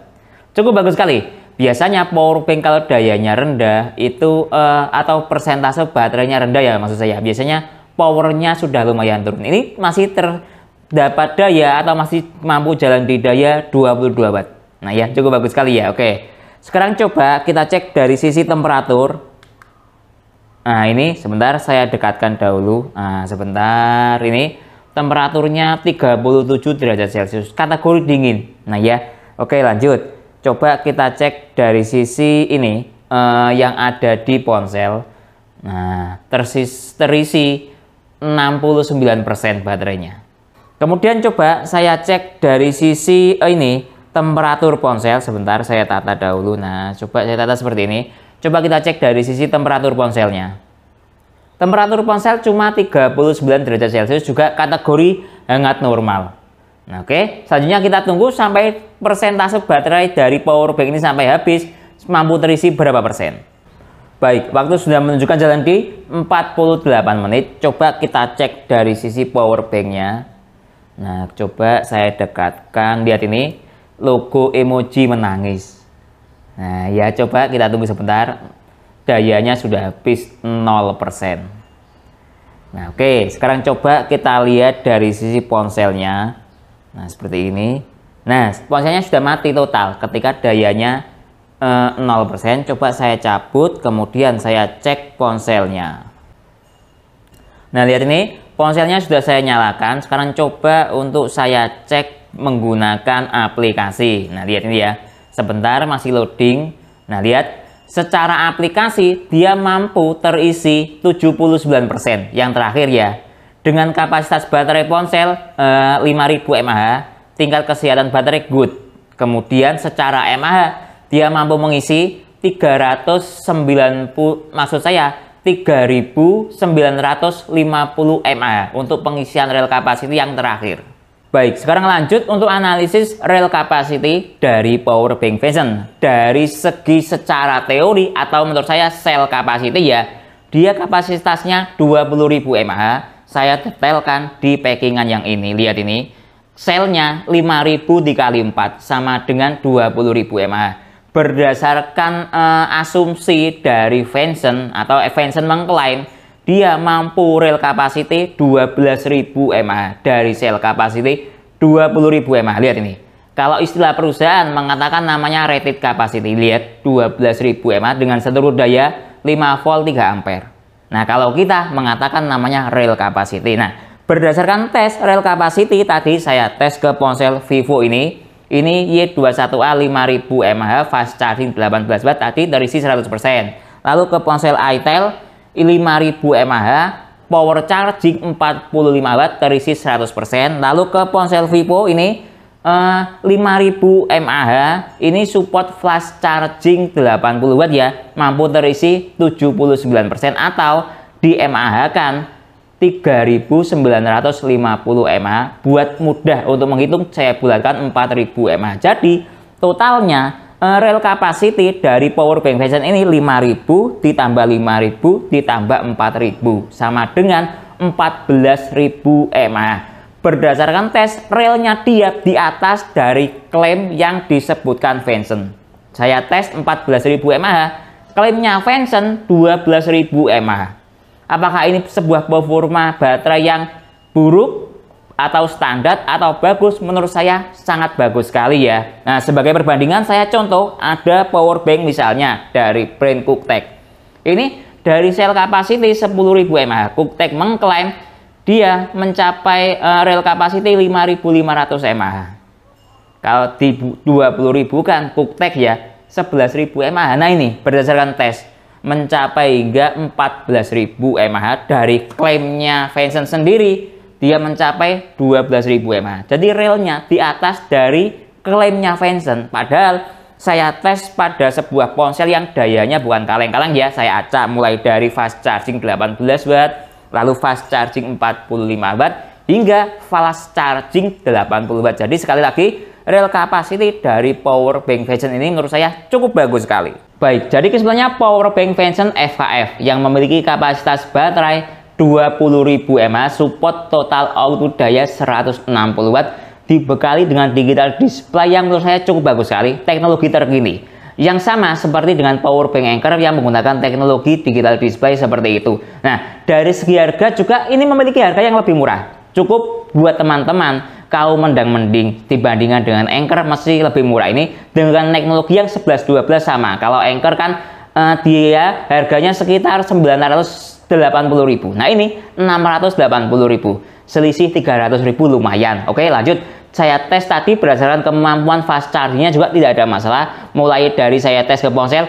Cukup bagus sekali. Biasanya power bank kalau dayanya rendah itu atau persentase baterainya rendah ya maksud saya. Biasanya powernya sudah lumayan turun. Ini masih terdapat daya atau masih mampu jalan di daya 22 watt. Nah ya, cukup bagus sekali ya. Oke. Sekarang coba kita cek dari sisi temperatur. Nah, ini sebentar saya dekatkan dahulu. Nah, sebentar, ini temperaturnya 37 derajat Celcius, kategori dingin. Nah ya, oke lanjut. Coba kita cek dari sisi ini yang ada di ponsel. Nah, terisi 69% baterainya. Kemudian coba saya cek dari sisi ini temperatur ponsel. Sebentar saya tata dahulu. Nah, coba saya tata seperti ini. Coba kita cek dari sisi temperatur ponselnya. Temperatur ponsel cuma 39 derajat Celcius, juga kategori hangat normal. Nah, oke. Selanjutnya kita tunggu sampai persentase baterai dari power bank ini sampai habis, mampu terisi berapa persen. Baik, waktu sudah menunjukkan jalan di 48 menit. Coba kita cek dari sisi power banknya. Nah, coba saya dekatkan, lihat ini logo emoji menangis. Nah, ya coba kita tunggu sebentar. Dayanya sudah habis 0%. Nah, oke, sekarang coba kita lihat dari sisi ponselnya. Nah, seperti ini. Nah, ponselnya sudah mati total ketika dayanya 0%. Coba saya cabut, kemudian saya cek ponselnya. Nah, lihat ini, ponselnya sudah saya nyalakan. Sekarang coba untuk saya cek menggunakan aplikasi. Nah, lihat ini ya. Sebentar masih loading. Nah, lihat secara aplikasi dia mampu terisi 79%. Yang terakhir ya. Dengan kapasitas baterai ponsel 5000 mAh, tingkat kesehatan baterai good. Kemudian secara mAh dia mampu mengisi 3.950 mAh untuk pengisian rel capacity yang terakhir. Baik, sekarang lanjut untuk analisis rel capacity dari power bank Vanson. Dari segi secara teori atau menurut saya sel capacity ya, dia kapasitasnya 20.000 mAh. Saya detailkan di packingan yang ini. Lihat ini, selnya 5000 dikali 4 sama dengan 20.000 mAh. Berdasarkan asumsi dari Vanson atau Vanson mengklaim dia mampu rel capacity 12.000 mAh dari sel capacity 20.000 mAh. Lihat ini. Kalau istilah perusahaan mengatakan namanya rated capacity. Lihat 12.000 mAh dengan seluruh daya 5 volt 3 ampere. Nah, kalau kita mengatakan namanya rel capacity. Nah, berdasarkan tes rel capacity tadi saya tes ke ponsel Vivo ini. Ini Y21A 5000 mAh fast charging 18 watt tadi terisi 100%. Lalu ke ponsel Itel 5000 mAh power charging 45 watt terisi 100%. Lalu ke ponsel Vivo ini 5000 mAh ini support flash charging 80 watt ya, mampu terisi 79% atau di mAh kan 3.950 mAh. Buat mudah untuk menghitung, saya bulatkan 4.000 mAh. Jadi totalnya rel capacity dari power bank Vanson ini 5.000 ditambah 5.000 ditambah 4.000 sama dengan 14.000 mAh. Berdasarkan tes, relnya dia di atas dari klaim yang disebutkan Vanson. Saya tes 14.000 mAh, klaimnya Vanson 12.000 mAh. Apakah ini sebuah performa baterai yang buruk atau standar atau bagus? Menurut saya sangat bagus sekali ya. Nah, sebagai perbandingan saya contoh ada power bank misalnya dari brand Cooktek. Ini dari sel capacity 10.000 mAh. Cooktek mengklaim dia mencapai rel capacity 5.500 mAh. Kalau di 20.000 kan Cooktek ya 11.000 mAh. Nah, ini berdasarkan tes mencapai hingga 14.000 mAh. Dari klaimnya Vanson sendiri dia mencapai 12.000 mAh. Jadi relnya di atas dari klaimnya Vanson. Padahal saya tes pada sebuah ponsel yang dayanya bukan kaleng-kaleng ya. Saya acak mulai dari fast charging 18 watt, lalu fast charging 45 watt hingga fast charging 80 watt. Jadi sekali lagi rel capacity dari power bank Vanson ini menurut saya cukup bagus sekali. Baik, jadi kesimpulannya power bank Vanson FKF yang memiliki kapasitas baterai 20.000 mAh, support total auto daya 160 watt, dibekali dengan digital display yang menurut saya cukup bagus sekali, teknologi terkini. Yang sama seperti dengan power bank Anker yang menggunakan teknologi digital display seperti itu. Nah, dari segi harga juga ini memiliki harga yang lebih murah. Cukup buat teman-teman kaum mendang-mending dibandingkan dengan Anker masih lebih murah. Ini dengan teknologi yang 11-12 sama. Kalau Anker kan dia harganya sekitar 980.000. Nah, ini 680.000. Selisih 300.000 lumayan. Oke, lanjut. Saya tes tadi berdasarkan kemampuan fast chargingnya juga tidak ada masalah. Mulai dari saya tes ke ponsel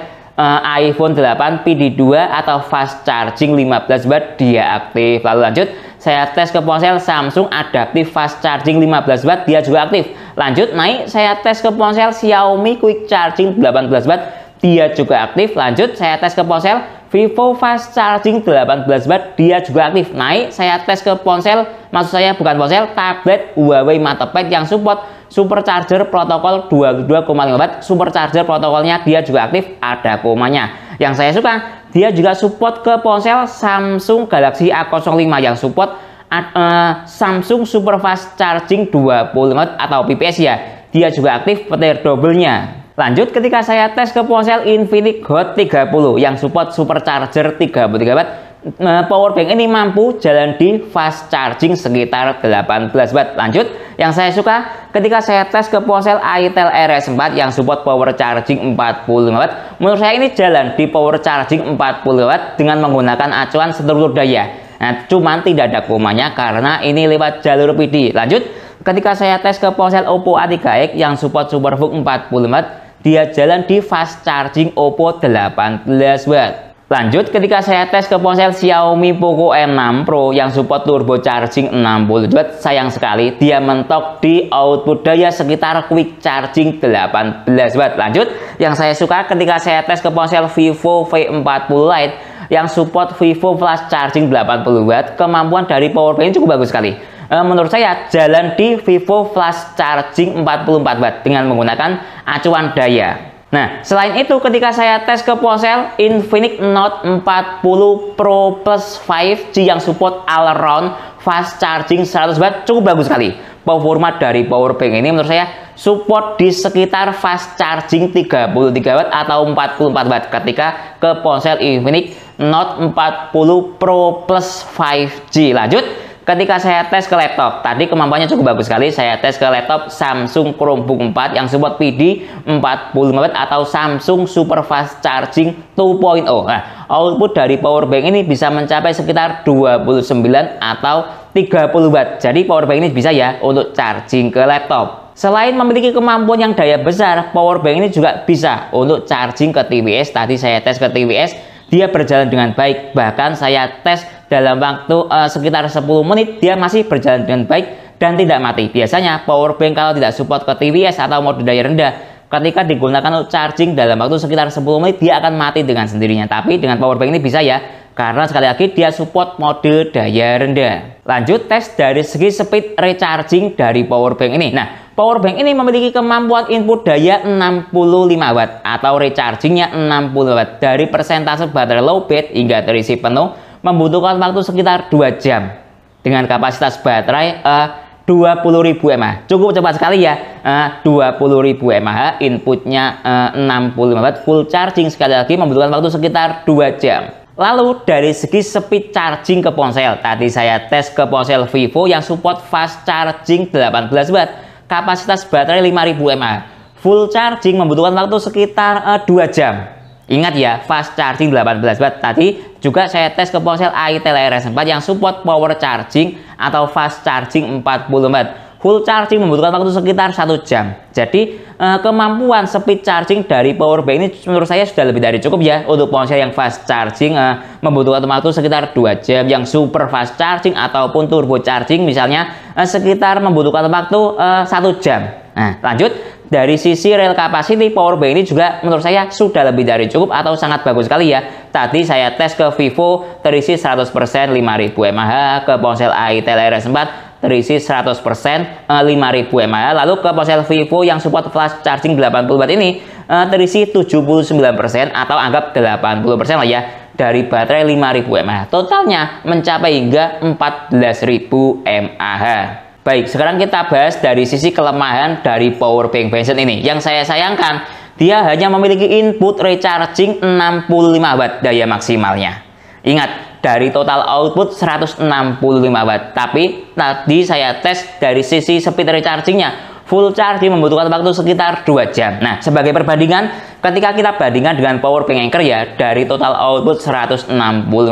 iPhone 8 PD2 atau fast charging 15 watt dia aktif. Lalu lanjut, saya tes ke ponsel Samsung adaptif fast charging 15 watt dia juga aktif. Lanjut naik, saya tes ke ponsel Xiaomi quick charging 18 watt dia juga aktif. Lanjut, saya tes ke ponsel Vivo fast charging 18 watt dia juga aktif. Naik, saya tes ke ponsel, maksud saya bukan ponsel, tablet Huawei MatePad yang support supercharger protokol 22,5 watt. Supercharger protokolnya dia juga aktif, ada komanya. Yang saya suka, dia juga support ke ponsel Samsung Galaxy A05 yang support Samsung Super Fast Charging 20 watt atau PPS ya. Dia juga aktif petir double-nya. Lanjut, ketika saya tes ke ponsel Infinix Hot 30 yang support supercharger 33 watt, powerbank ini mampu jalan di fast charging sekitar 18 watt. Lanjut, yang saya suka ketika saya tes ke ponsel Itel RS4 yang support power charging 45 watt, menurut saya ini jalan di power charging 40 watt dengan menggunakan acuan struktur daya. Nah, cuman tidak ada komanya karena ini lewat jalur PD. Lanjut, ketika saya tes ke ponsel Oppo A3x yang support SuperVOOC 40 watt, dia jalan di fast charging Oppo 18 watt. Lanjut, ketika saya tes ke ponsel Xiaomi Poco M6 Pro yang support turbo charging 60 watt, sayang sekali dia mentok di output daya sekitar quick charging 18 watt. Lanjut, yang saya suka ketika saya tes ke ponsel Vivo V40 Lite yang support Vivo flash charging 80 watt, kemampuan dari powerbank cukup bagus sekali. Menurut saya jalan di Vivo flash charging 44 watt dengan menggunakan acuan daya. Nah, selain itu ketika saya tes ke ponsel Infinix Note 40 Pro Plus 5G yang support all around fast charging 100 watt, cukup bagus sekali. Performa dari powerbank ini menurut saya support di sekitar fast charging 33 watt atau 44 watt ketika ke ponsel Infinix Note 40 Pro Plus 5G. Lanjut, ketika saya tes ke laptop, tadi kemampuannya cukup bagus sekali. Saya tes ke laptop Samsung Chromebook 4 yang support PD 45 watt atau Samsung Super Fast Charging 2.0. Nah, output dari powerbank ini bisa mencapai sekitar 29 atau 30 watt. Jadi powerbank ini bisa ya untuk charging ke laptop. Selain memiliki kemampuan yang daya besar, powerbank ini juga bisa untuk charging ke TWS. Tadi saya tes ke TWS, dia berjalan dengan baik. Bahkan saya tes dalam waktu sekitar 10 menit dia masih berjalan dengan baik dan tidak mati. Biasanya powerbank kalau tidak support ke TWS atau mode daya rendah, ketika digunakan untuk charging dalam waktu sekitar 10 menit dia akan mati dengan sendirinya. Tapi dengan powerbank ini bisa ya, karena sekali lagi dia support mode daya rendah. Lanjut, tes dari segi speed recharging dari powerbank ini. Nah, powerbank ini memiliki kemampuan input daya 65 watt atau rechargingnya 60 watt. Dari persentase baterai lowbat hingga terisi penuh membutuhkan waktu sekitar 2 jam dengan kapasitas baterai 20.000 mAh. Cukup cepat sekali ya. 20.000 mAh, inputnya 65 watt, full charging sekali lagi membutuhkan waktu sekitar 2 jam. Lalu dari segi speed charging ke ponsel, tadi saya tes ke ponsel Vivo yang support fast charging 18 watt, kapasitas baterai 5000 mAh, full charging membutuhkan waktu sekitar 2 jam. Ingat ya, fast charging 18 watt. Tadi juga saya tes ke ponsel Itel RS4 yang support power charging atau fast charging 40 watt, full charging membutuhkan waktu sekitar 1 jam. Jadi kemampuan speed charging dari powerbank ini menurut saya sudah lebih dari cukup ya. Untuk ponsel yang fast charging membutuhkan waktu sekitar 2 jam, yang super fast charging ataupun turbo charging misalnya sekitar membutuhkan waktu 1 jam. Nah, lanjut, dari sisi real capacity powerbank ini juga menurut saya sudah lebih dari cukup atau sangat bagus sekali ya. Tadi saya tes ke Vivo terisi 100% 5000 mAh, ke ponsel Itel RS4 terisi 100% 5000 mAh. Lalu ke ponsel Vivo yang support flash charging 80 watt ini terisi 79% atau anggap 80% lah ya dari baterai 5000 mAh. Totalnya mencapai hingga 14.000 mAh. Baik, sekarang kita bahas dari sisi kelemahan dari powerbank Benson ini. Yang saya sayangkan, dia hanya memiliki input recharging 65 watt daya maksimalnya. Ingat, dari total output 165 watt. Tapi tadi saya tes dari sisi speed rechargingnya, full charging membutuhkan waktu sekitar 2 jam. Nah, sebagai perbandingan, ketika kita bandingkan dengan powerbank Anker ya, dari total output 160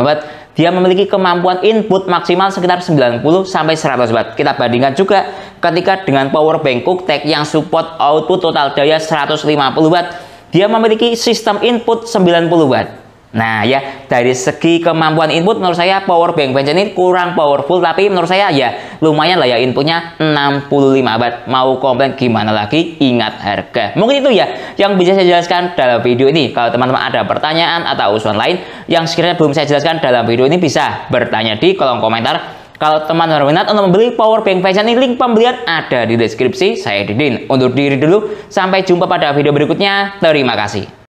watt, dia memiliki kemampuan input maksimal sekitar 90 sampai 100 watt. Kita bandingkan juga ketika dengan powerbank Cooktek yang support output total daya 150 watt, dia memiliki sistem input 90 watt. Nah ya, dari segi kemampuan input menurut saya power bank Benson ini kurang powerful, tapi menurut saya ya lumayan lah ya, inputnya 65 watt. Mau komplain gimana lagi, ingat harga. Mungkin itu ya yang bisa saya jelaskan dalam video ini. Kalau teman-teman ada pertanyaan atau usulan lain yang sekiranya belum saya jelaskan dalam video ini, bisa bertanya di kolom komentar. Kalau teman-teman berminat untuk membeli power bank Benson ini, link pembelian ada di deskripsi. Saya Didin, undur diri dulu, sampai jumpa pada video berikutnya. Terima kasih.